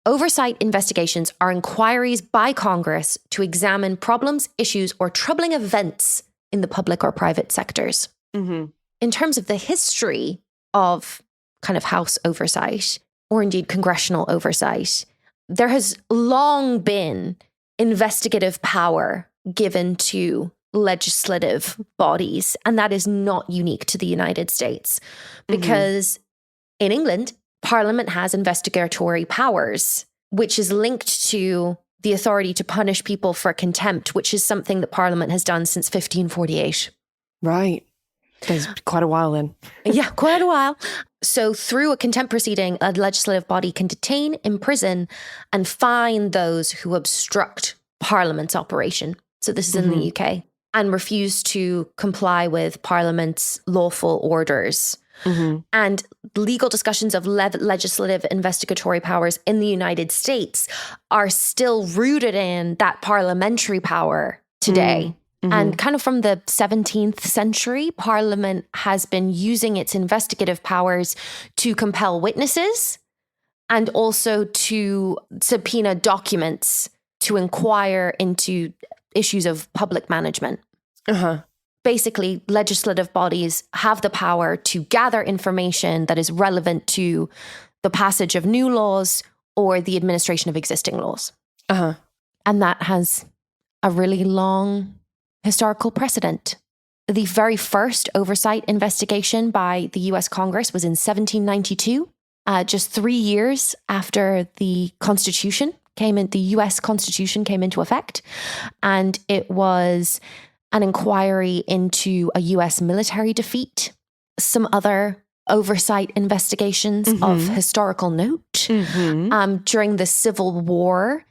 oversight investigations are inquiries by Congress to examine problems, issues, or troubling events in the public or private sectors. In terms of the history of kind of House oversight, or indeed congressional oversight, there has long been investigative power given to legislative bodies, and that is not unique to the United States. Because in England, Parliament has investigatory powers, which is linked to the authority to punish people for contempt, which is something that Parliament has done since 1548. Right. There's quite a while then. Yeah, quite a while. So through a contempt proceeding, a legislative body can detain, imprison, and fine those who obstruct Parliament's operation. So this is in the UK. And refuse to comply with Parliament's lawful orders. And legal discussions of legislative investigatory powers in the United States are still rooted in that parliamentary power today. And kind of from the 17th century, Parliament has been using its investigative powers to compel witnesses and also to subpoena documents to inquire into issues of public management. Basically, legislative bodies have the power to gather information that is relevant to the passage of new laws or the administration of existing laws. And that has a really long historical precedent. The very first oversight investigation by the US Congress was in 1792, just 3 years after the US Constitution came into effect. And it was an inquiry into a US military defeat, some other oversight investigations of historical note. During the Civil War,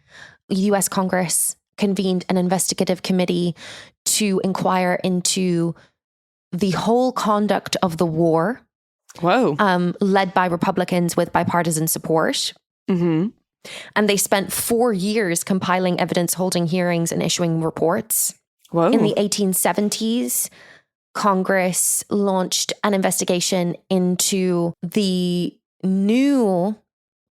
US Congress convened an investigative committee to inquire into the whole conduct of the war. Whoa. Led by Republicans with bipartisan support. And they spent 4 years compiling evidence, holding hearings, and issuing reports. Whoa. In the 1870s, Congress launched an investigation into the new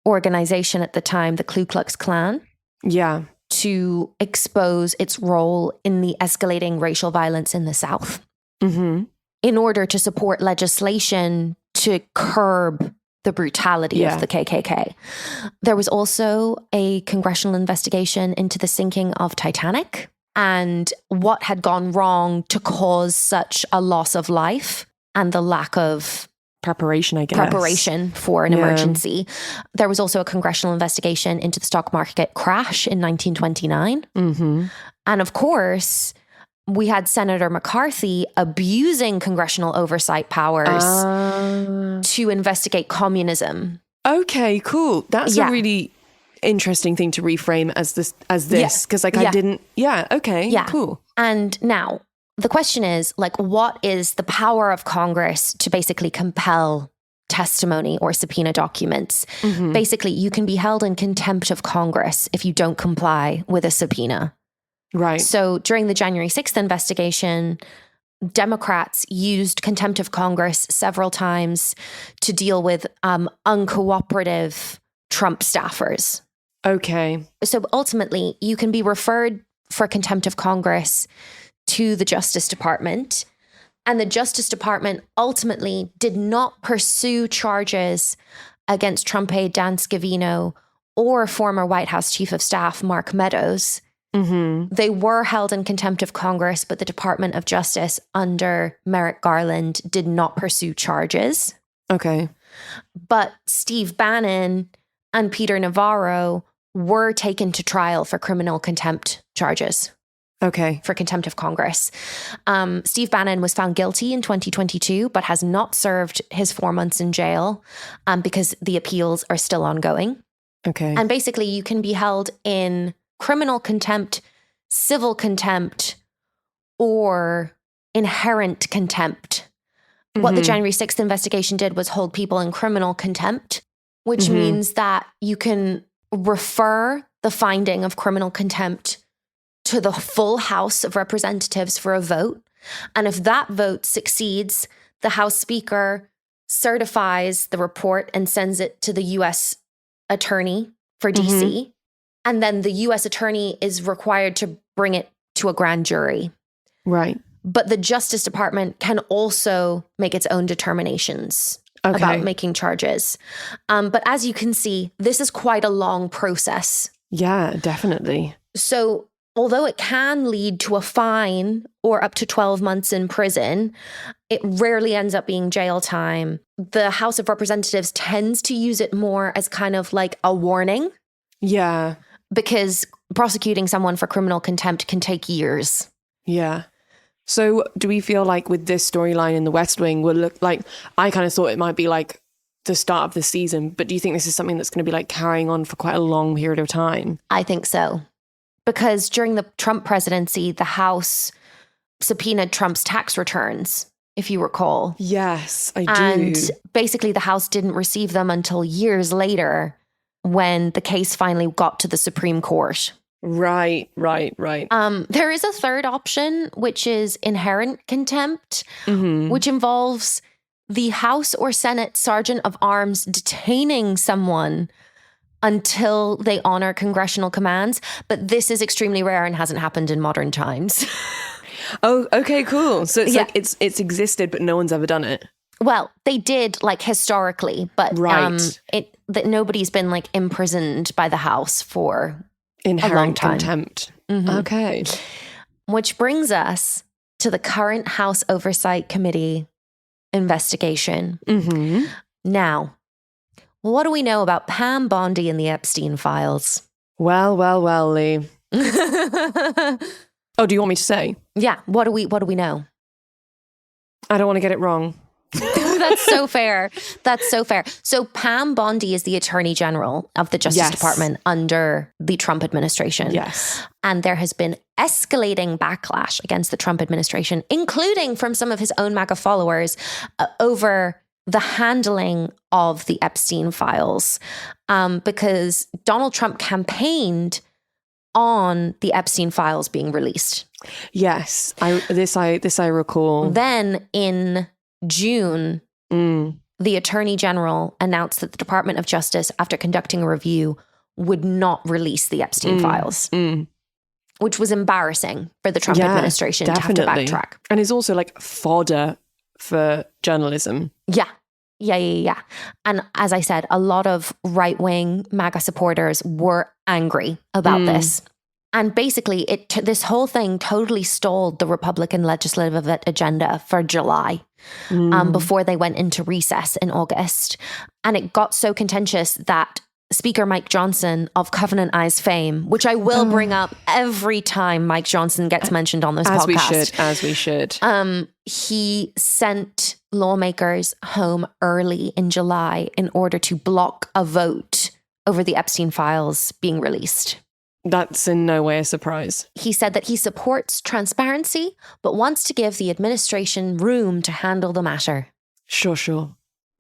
organization at the time, the Ku Klux Klan. Yeah. To expose its role in the escalating racial violence in the South. In order to support legislation to curb the brutality of the KKK. There was also a congressional investigation into the sinking of Titanic and what had gone wrong to cause such a loss of life and the lack of preparation, I guess. Preparation for an emergency. There was also a congressional investigation into the stock market crash in 1929. And of course, we had Senator McCarthy abusing congressional oversight powers to investigate communism. Okay, cool. That's a really interesting thing to reframe as this, because I didn't. Yeah. Okay. Yeah. Cool. And now the question is, like, what is the power of Congress to basically compel testimony or subpoena documents? Basically, you can be held in contempt of Congress if you don't comply with a subpoena. Right. So during the January 6th investigation, Democrats used contempt of Congress several times to deal with uncooperative Trump staffers. Okay. So ultimately, you can be referred for contempt of Congress to the Justice Department. And the Justice Department ultimately did not pursue charges against Trump aide Dan Scavino or former White House Chief of Staff Mark Meadows. They were held in contempt of Congress, but the Department of Justice under Merrick Garland did not pursue charges. Okay. But Steve Bannon and Peter Navarro were taken to trial for criminal contempt charges. Okay. For contempt of Congress. Steve Bannon was found guilty in 2022, but has not served his 4 months in jail because the appeals are still ongoing. Okay. And basically, you can be held in criminal contempt, civil contempt, or inherent contempt. What the January 6th investigation did was hold people in criminal contempt, which means that you can refer the finding of criminal contempt to the full House of Representatives for a vote. And if that vote succeeds, the House Speaker certifies the report and sends it to the U.S. Attorney for D.C., and then the U.S. Attorney is required to bring it to a grand jury. Right. But the Justice Department can also make its own determinations about making charges. But as you can see, this is quite a long process. Yeah, definitely. So although it can lead to a fine or up to 12 months in prison, it rarely ends up being jail time. The House of Representatives tends to use it more as kind of like a warning. Yeah. Because prosecuting someone for criminal contempt can take years. Yeah. So do we feel like with this storyline in the West Wing will look like, I kind of thought it might be like the start of the season, but do you think this is something that's going to be like carrying on for quite a long period of time? I think so. Because during the Trump presidency, the House subpoenaed Trump's tax returns, if you recall. Yes, I do. And basically the House didn't receive them until years later when the case finally got to the Supreme Court. Right. There is a third option, which is inherent contempt, which involves the House or Senate Sergeant of Arms detaining someone until they honor congressional commands. But this is extremely rare and hasn't happened in modern times. Oh, okay, cool. So it's like it's existed, but no one's ever done it. Well, they did like historically, but that nobody's been like imprisoned by the House for inherent a long time. Contempt. Okay. Which brings us to the current House Oversight Committee investigation. Now, what do we know about Pam Bondi and the Epstein Files? Well, Leigh. Oh, do you want me to say? Yeah. What do we know? I don't want to get it wrong. That's so fair. That's so fair. So Pam Bondi is the Attorney General of the Justice Department under the Trump administration. Yes. And there has been escalating backlash against the Trump administration, including from some of his own MAGA followers, over the handling of the Epstein Files, because Donald Trump campaigned on the Epstein Files being released. Yes, I recall. Then in June, the Attorney General announced that the Department of Justice, after conducting a review, would not release the Epstein Files, which was embarrassing for the Trump administration to have to backtrack. And it's also like fodder for journalism. Yeah. And as I said, a lot of right-wing MAGA supporters were angry about this. And basically, this whole thing totally stalled the Republican legislative agenda for July before they went into recess in August. And it got so contentious that Speaker Mike Johnson of Covenant Eyes fame, which I will bring up every time Mike Johnson gets mentioned on this podcast. As we should. He sent lawmakers home early in July in order to block a vote over the Epstein Files being released. That's in no way a surprise. He said that he supports transparency, but wants to give the administration room to handle the matter. Sure.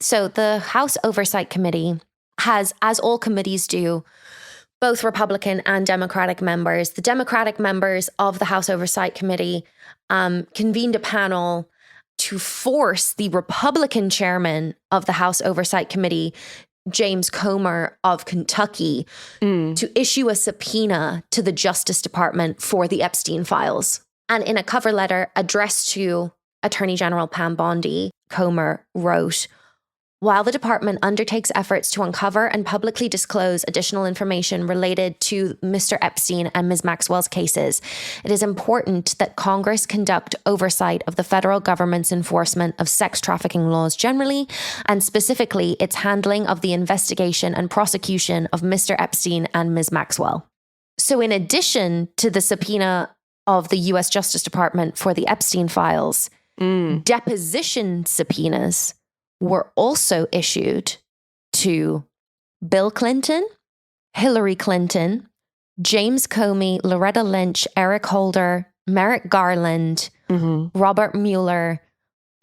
So the House Oversight Committee has, as all committees do, both Republican and Democratic members. The Democratic members of the House Oversight Committee convened a panel to force the Republican chairman of the House Oversight Committee, James Comer of Kentucky, to issue a subpoena to the Justice Department for the Epstein Files. And in a cover letter addressed to Attorney General Pam Bondi, Comer wrote, "While the department undertakes efforts to uncover and publicly disclose additional information related to Mr. Epstein and Ms. Maxwell's cases, it is important that Congress conduct oversight of the federal government's enforcement of sex trafficking laws generally, and specifically its handling of the investigation and prosecution of Mr. Epstein and Ms. Maxwell." So in addition to the subpoena of the U.S. Justice Department for the Epstein Files, deposition subpoenas were also issued to Bill Clinton, Hillary Clinton, James Comey, Loretta Lynch, Eric Holder, Merrick Garland, Robert Mueller,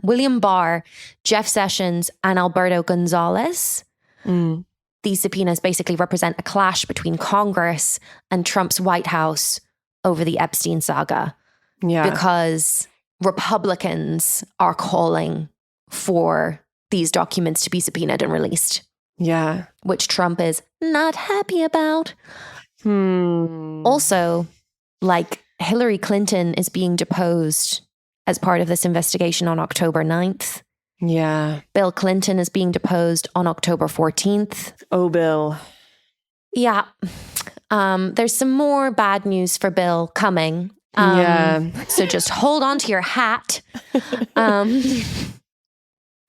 William Barr, Jeff Sessions, and Alberto Gonzalez. These subpoenas basically represent a clash between Congress and Trump's White House over the Epstein saga. Yeah. Because Republicans are calling for these documents to be subpoenaed and released. Yeah. Which Trump is not happy about. Also, like, Hillary Clinton is being deposed as part of this investigation on October 9th. Yeah. Bill Clinton is being deposed on October 14th. Oh, Bill. Yeah. There's some more bad news for Bill coming. So just hold on to your hat.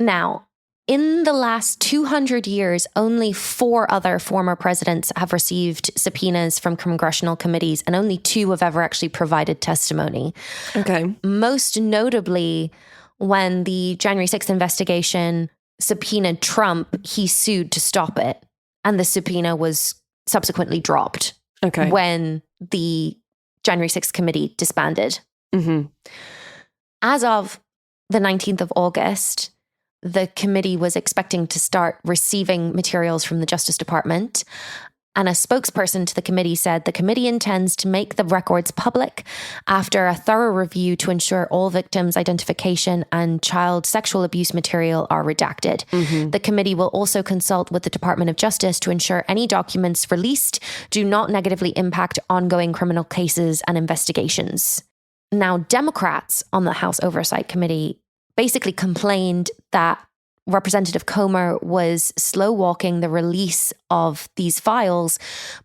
Now, in the last 200 years, only 4 other former presidents have received subpoenas from congressional committees, and only 2 have ever actually provided testimony. Okay. Most notably, when the January 6th investigation subpoenaed Trump, he sued to stop it. And the subpoena was subsequently dropped when the January 6th committee disbanded. As of the 19th of August, the committee was expecting to start receiving materials from the Justice Department. And a spokesperson to the committee said the committee intends to make the records public after a thorough review to ensure all victims' identification and child sexual abuse material are redacted. The committee will also consult with the Department of Justice to ensure any documents released do not negatively impact ongoing criminal cases and investigations. Now, Democrats on the House Oversight Committee basically complained that Representative Comer was slow-walking the release of these files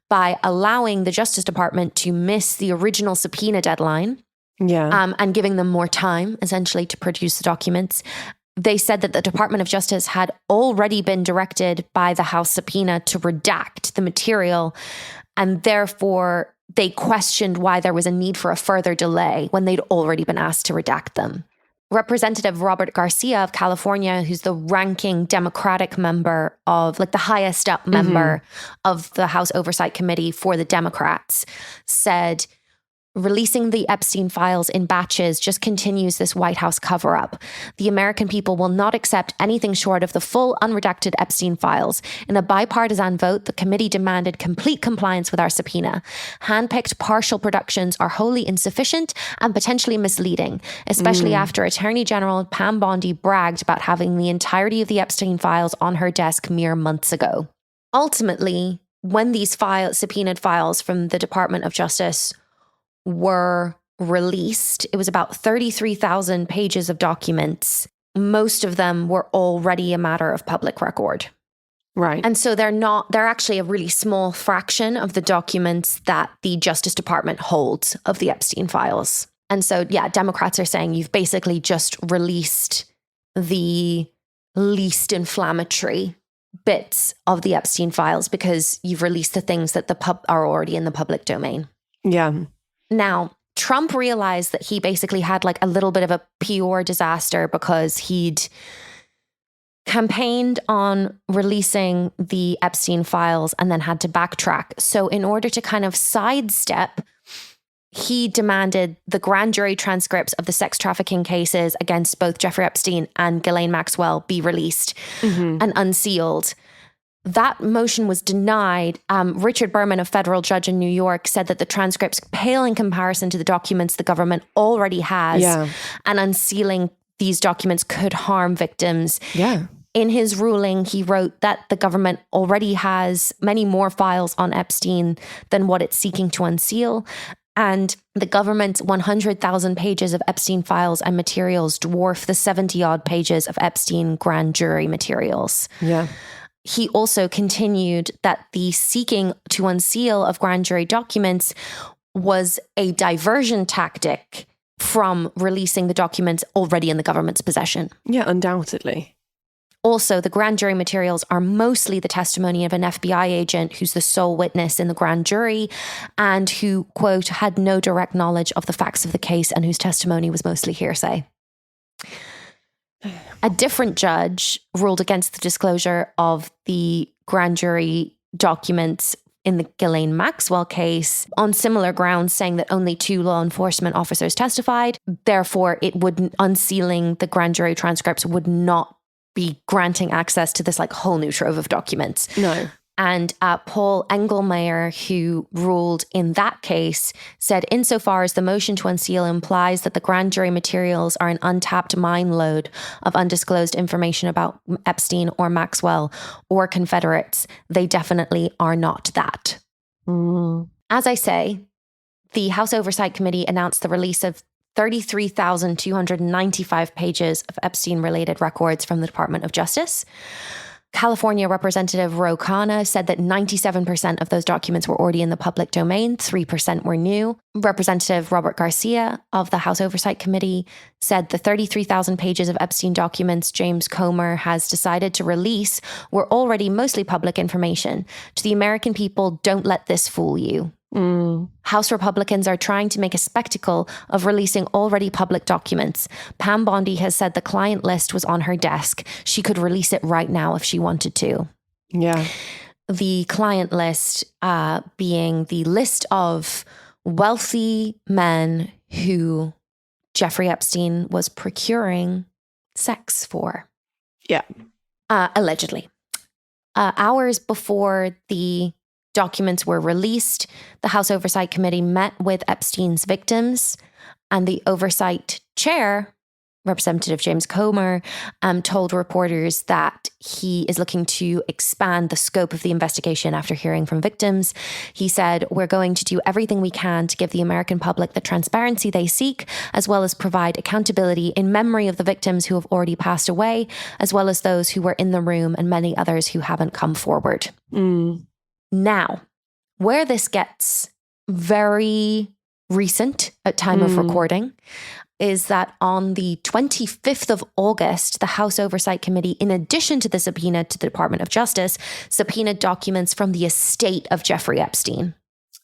by allowing the Justice Department to miss the original subpoena deadline Yeah. and giving them more time, essentially, to produce the documents. They said that the Department of Justice had already been directed by the House subpoena to redact the material, and therefore they questioned why there was a need for a further delay when they'd already been asked to redact them. Representative Robert Garcia of California, who's the ranking Democratic member of, like, the highest up member of the House Oversight Committee for the Democrats, said, releasing the Epstein files in batches just continues this White House cover-up. The American people will not accept anything short of the full unredacted Epstein files. In a bipartisan vote, the committee demanded complete compliance with our subpoena. Handpicked partial productions are wholly insufficient and potentially misleading, especially after Attorney General Pam Bondi bragged about having the entirety of the Epstein files on her desk mere months ago. Ultimately, when these subpoenaed files from the Department of Justice were released, it was about 33,000 pages of documents. Most of them were already a matter of public record. Right. And so they're actually a really small fraction of the documents that the Justice Department holds of the Epstein files. And so, yeah, Democrats are saying you've basically just released the least inflammatory bits of the Epstein files because you've released the things that are already in the public domain. Yeah. Now, Trump realized that he basically had like a little bit of a PR disaster because he'd campaigned on releasing the Epstein files and then had to backtrack. So in order to kind of sidestep, he demanded the grand jury transcripts of the sex trafficking cases against both Jeffrey Epstein and Ghislaine Maxwell be released and unsealed. That motion was denied. Richard Berman, a federal judge in New York, said that the transcripts pale in comparison to the documents the government already has. Yeah. And unsealing these documents could harm victims. Yeah. In his ruling, he wrote that the government already has many more files on Epstein than what it's seeking to unseal. And the government's 100,000 pages of Epstein files and materials dwarf the 70-odd pages of Epstein grand jury materials. Yeah. He also continued that the seeking to unseal of grand jury documents was a diversion tactic from releasing the documents already in the government's possession. Yeah, undoubtedly. Also, the grand jury materials are mostly the testimony of an FBI agent who's the sole witness in the grand jury and who, quote, had no direct knowledge of the facts of the case and whose testimony was mostly hearsay. A different judge ruled against the disclosure of the grand jury documents in the Ghislaine Maxwell case on similar grounds, saying that only 2 law enforcement officers testified. Therefore, unsealing the grand jury transcripts would not be granting access to this like whole new trove of documents. No. And Paul Engelmeyer, who ruled in that case, said, insofar as the motion to unseal implies that the grand jury materials are an untapped mine lode of undisclosed information about Epstein or Maxwell or Confederates, they definitely are not that. As I say, the House Oversight Committee announced the release of 33,295 pages of Epstein-related records from the Department of Justice. California Representative Ro Khanna said that 97% of those documents were already in the public domain, 3% were new. Representative Robert Garcia of the House Oversight Committee said the 33,000 pages of Epstein documents James Comer has decided to release were already mostly public information. To the American people, don't let this fool you. House Republicans are trying to make a spectacle of releasing already public documents. Pam Bondi has said the client list was on her desk. She could release it right now if she wanted to. Yeah. The client list being the list of wealthy men who Jeffrey Epstein was procuring sex for. Yeah. Allegedly. Hours before the documents were released, the House Oversight Committee met with Epstein's victims, and the oversight chair, Representative James Comer, told reporters that he is looking to expand the scope of the investigation after hearing from victims. He said, we're going to do everything we can to give the American public the transparency they seek, as well as provide accountability in memory of the victims who have already passed away, as well as those who were in the room and many others who haven't come forward. Now, where this gets very recent, at time of recording, is that on the 25th of August, the House Oversight Committee, in addition to the subpoena to the Department of Justice, subpoenaed documents from the estate of Jeffrey Epstein.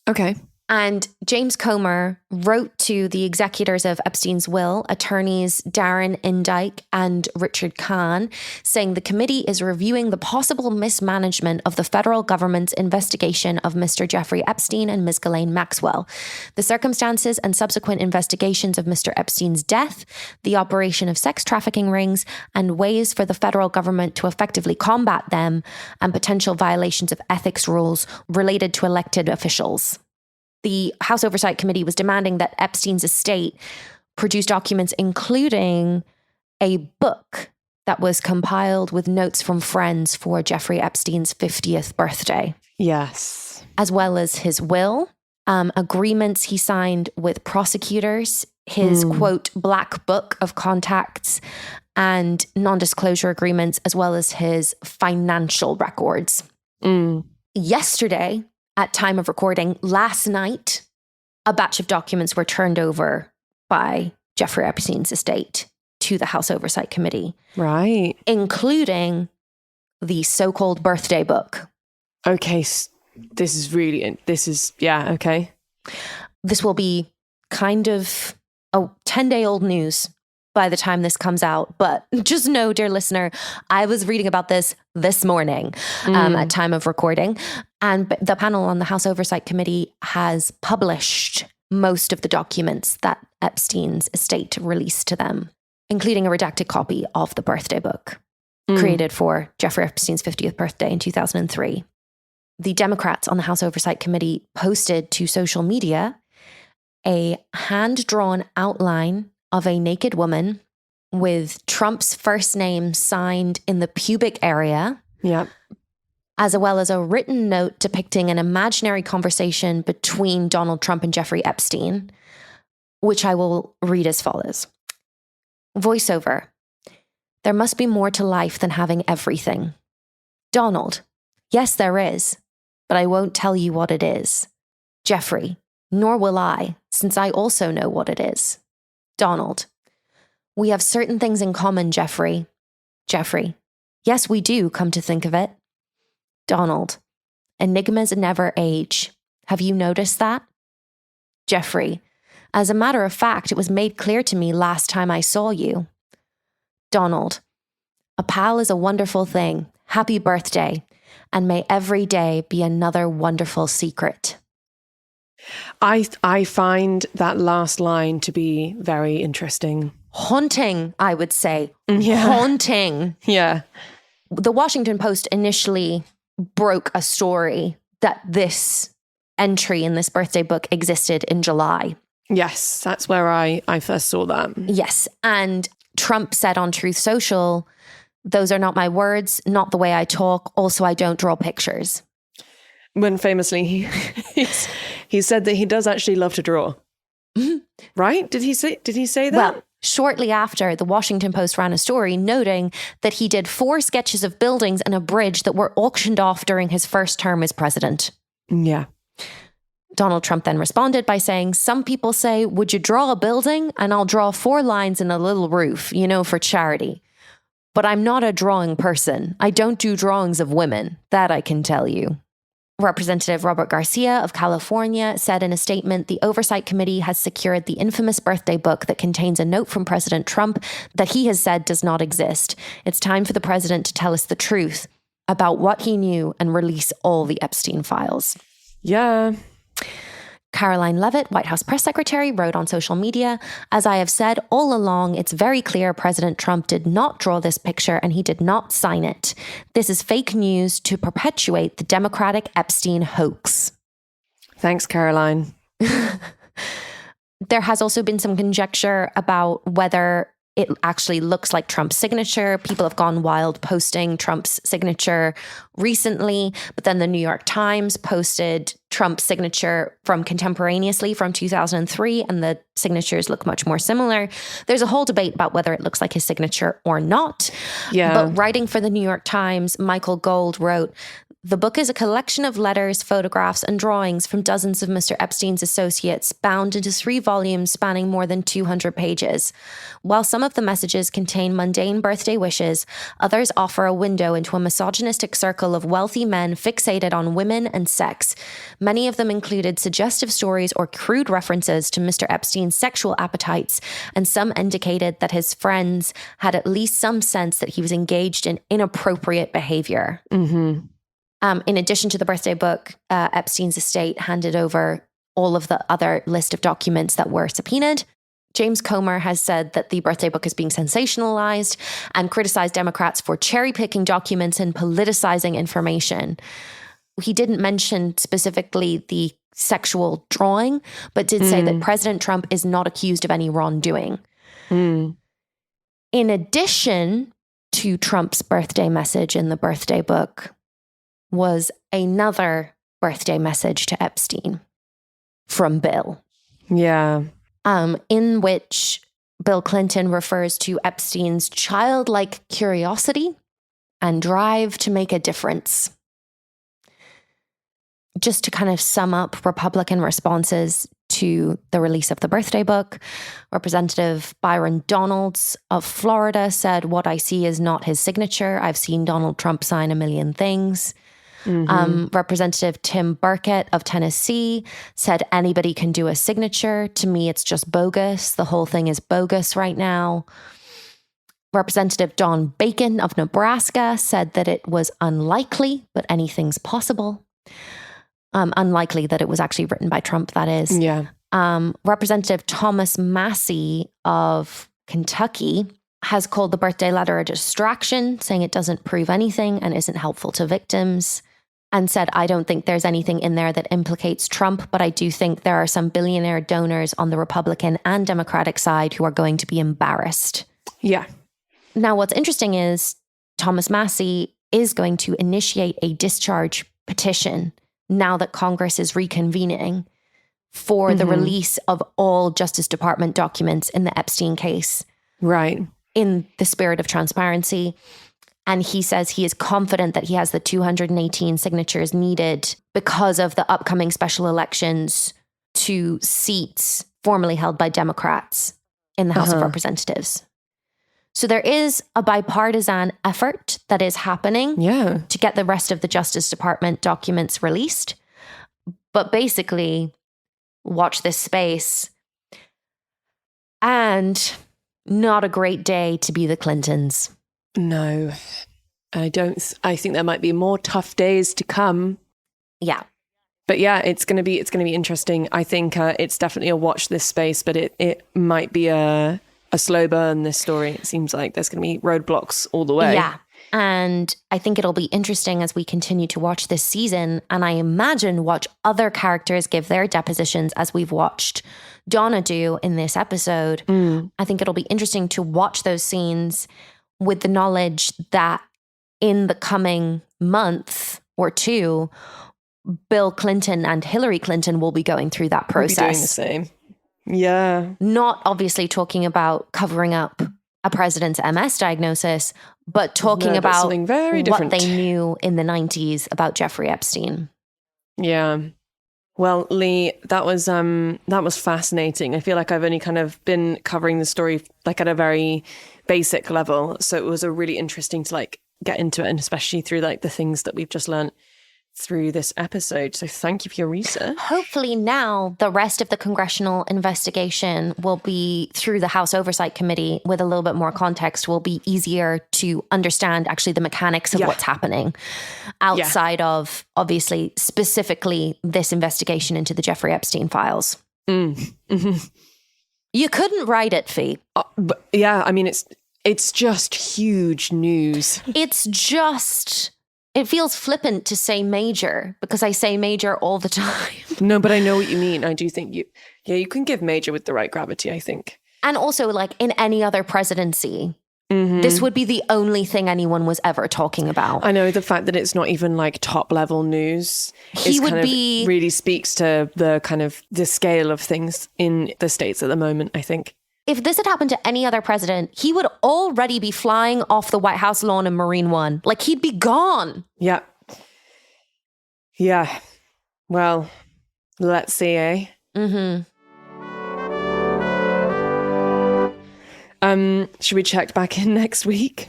Okay. And James Comer wrote to the executors of Epstein's will, attorneys Darren Indyke and Richard Kahn, saying the committee is reviewing the possible mismanagement of the federal government's investigation of Mr. Jeffrey Epstein and Ms. Ghislaine Maxwell, the circumstances and subsequent investigations of Mr. Epstein's death, the operation of sex trafficking rings, and ways for the federal government to effectively combat them, and potential violations of ethics rules related to elected officials. The House Oversight Committee was demanding that Epstein's estate produce documents, including a book that was compiled with notes from friends for Jeffrey Epstein's 50th birthday. Yes. As well as his will, agreements he signed with prosecutors, his, quote, black book of contacts, and non-disclosure agreements, as well as his financial records. Yesterday, at time of recording, last night, a batch of documents were turned over by Jeffrey Epstein's estate to the House Oversight Committee. Right. Including the so-called birthday book. Okay. This is, okay. This will be kind of a 10-day-old news by the time this comes out. But just know, dear listener, I was reading about this morning at time of recording. And the panel on the House Oversight Committee has published most of the documents that Epstein's estate released to them, including a redacted copy of the birthday book created for Jeffrey Epstein's 50th birthday in 2003. The Democrats on the House Oversight Committee posted to social media a hand-drawn outline of a naked woman with Trump's first name signed in the pubic area. Yep. As well as a written note depicting an imaginary conversation between Donald Trump and Jeffrey Epstein, which I will read as follows. Voiceover. There must be more to life than having everything. Donald. Yes, there is, but I won't tell you what it is. Jeffrey. Nor will I, since I also know what it is. Donald. We have certain things in common, Jeffrey. Jeffrey. Yes, we do, come to think of it. Donald. Enigmas never age. Have you noticed that? Jeffrey. As a matter of fact, it was made clear to me last time I saw you. Donald. A pal is a wonderful thing. Happy birthday. And may every day be another wonderful secret. I find that last line to be very interesting. Haunting, I would say. Yeah. Haunting. Yeah. The Washington Post initially broke a story that this entry in this birthday book existed in July. Yes, that's where I first saw that. Yes. And Trump said on Truth Social, those are not my words, not the way I talk. Also, I don't draw pictures. When famously he said that he does actually love to draw. Right? Did he say that? Well, shortly after, the Washington Post ran a story noting that he did 4 sketches of buildings and a bridge that were auctioned off during his first term as president. Yeah. Donald Trump then responded by saying, some people say, would you draw a building? And I'll draw 4 lines and a little roof, for charity. But I'm not a drawing person. I don't do drawings of women. That I can tell you. Representative Robert Garcia of California said in a statement, the Oversight Committee has secured the infamous birthday book that contains a note from President Trump that he has said does not exist. It's time for the president to tell us the truth about what he knew and release all the Epstein files. Yeah. Caroline Leavitt, White House press secretary, wrote on social media, as I have said all along, it's very clear President Trump did not draw this picture and he did not sign it. This is fake news to perpetuate the Democratic Epstein hoax. Thanks, Caroline. There has also been some conjecture about whether it actually looks like Trump's signature. People have gone wild posting Trump's signature recently, but then the New York Times posted Trump's signature from contemporaneously from 2003, and the signatures look much more similar. There's a whole debate about whether it looks like his signature or not. Yeah. But writing for the New York Times, Michael Gold wrote, The book is a collection of letters, photographs, and drawings from dozens of Mr. Epstein's associates, bound into 3 volumes spanning more than 200 pages. While some of the messages contain mundane birthday wishes, others offer a window into a misogynistic circle of wealthy men fixated on women and sex. Many of them included suggestive stories or crude references to Mr. Epstein's sexual appetites, and some indicated that his friends had at least some sense that he was engaged in inappropriate behavior. Mm-hmm. In addition to the birthday book, Epstein's estate handed over all of the other list of documents that were subpoenaed. James Comer has said that the birthday book is being sensationalized and criticized Democrats for cherry-picking documents and politicizing information. He didn't mention specifically the sexual drawing, but did say that President Trump is not accused of any wrongdoing. In addition to Trump's birthday message in the birthday book, was another birthday message to Epstein from Bill. Yeah. In which Bill Clinton refers to Epstein's childlike curiosity and drive to make a difference. Just to kind of sum up Republican responses to the release of the birthday book, Representative Byron Donalds of Florida said, "What I see is not his signature. I've seen Donald Trump sign a million things." Representative Tim Burkett of Tennessee said, "Anybody can do a signature. To me, it's just bogus. The whole thing is bogus right now." Representative Don Bacon of Nebraska said that it was unlikely, but anything's possible. Unlikely that it was actually written by Trump, that is. Yeah. Representative Thomas Massey of Kentucky has called the birthday letter a distraction, saying it doesn't prove anything and isn't helpful to victims, and said, "I don't think there's anything in there that implicates Trump, but I do think there are some billionaire donors on the Republican and Democratic side who are going to be embarrassed." Yeah. Now, what's interesting is Thomas Massey is going to initiate a discharge petition now that Congress is reconvening for the release of all Justice Department documents in the Epstein case. Right. In the spirit of transparency. And he says he is confident that he has the 218 signatures needed because of the upcoming special elections to seats formerly held by Democrats in the House of Representatives. So there is a bipartisan effort that is happening to get the rest of the Justice Department documents released. But basically, watch this space. And not a great day to be the Clintons. No, I don't. I think there might be more tough days to come. Yeah. But yeah, it's going to be interesting. I think it's definitely a watch this space, but it might be a slow burn, this story. It seems like there's going to be roadblocks all the way. Yeah. And I think it'll be interesting as we continue to watch this season, and I imagine watch other characters give their depositions as we've watched Donna do in this episode. I think it'll be interesting to watch those scenes with the knowledge that in the coming month or two, Bill Clinton and Hillary Clinton will be going through that process. We'll be doing the same. Yeah. Not obviously talking about covering up a president's MS diagnosis, but talking about something very different. What they knew in the 90s about Jeffrey Epstein. Yeah. Well, Leigh, that was fascinating. I feel like I've only kind of been covering the story like at a very basic level. So it was a really interesting to like get into it, and especially through like the things that we've just learned through this episode. So thank you for your research. Hopefully now the rest of the congressional investigation will be through the House Oversight Committee with a little bit more context, will be easier to understand actually the mechanics of what's happening outside of obviously specifically this investigation into the Jeffrey Epstein files. You couldn't write it, Fi. But yeah, I mean, it's just huge news. It feels flippant to say major because I say major all the time. No, but I know what you mean. I do think you can give major with the right gravity, I think. And also like in any other presidency, this would be the only thing anyone was ever talking about. I know the fact that it's not even like top level news. Really speaks to the kind of the scale of things in the States at the moment, I think. If this had happened to any other president, he would already be flying off the White House lawn in Marine One. Like, he'd be gone. Yeah. Yeah. Well, let's see, eh? Should we check back in next week?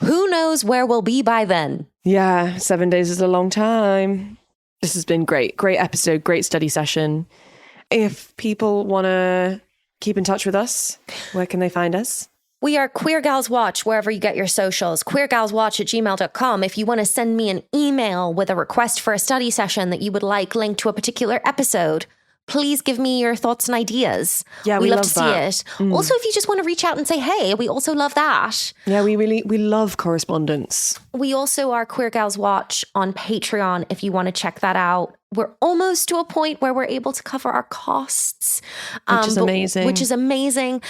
Who knows where we'll be by then? Yeah, 7 days is a long time. This has been great. Great episode, great study session. If people want to keep in touch with us, where can they find us? We are Queer Gals Watch wherever you get your socials. queergalswatch@gmail.com. If you want to send me an email with a request for a study session that you would like linked to a particular episode, please give me your thoughts and ideas. Yeah, we love love to that. see it. Also, if you just want to reach out and say, hey, we also love that. Yeah, we love correspondence. We also are Queer Gals Watch on Patreon if you want to check that out. We're almost to a point where we're able to cover our costs. Which is amazing.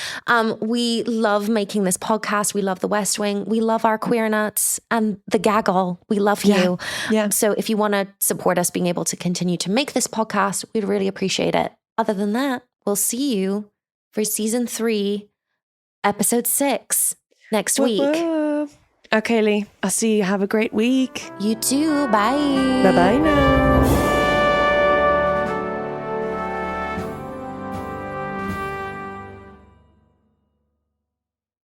We love making this podcast. We love The West Wing. We love our queer nuts and the gaggle. We love you. Yeah. So if you want to support us being able to continue to make this podcast, we'd really appreciate it. Other than that, we'll see you for season 3, episode 6 next week. Whoop. Okay, Leigh. I'll see you. Have a great week. You too. Bye. Bye-bye now.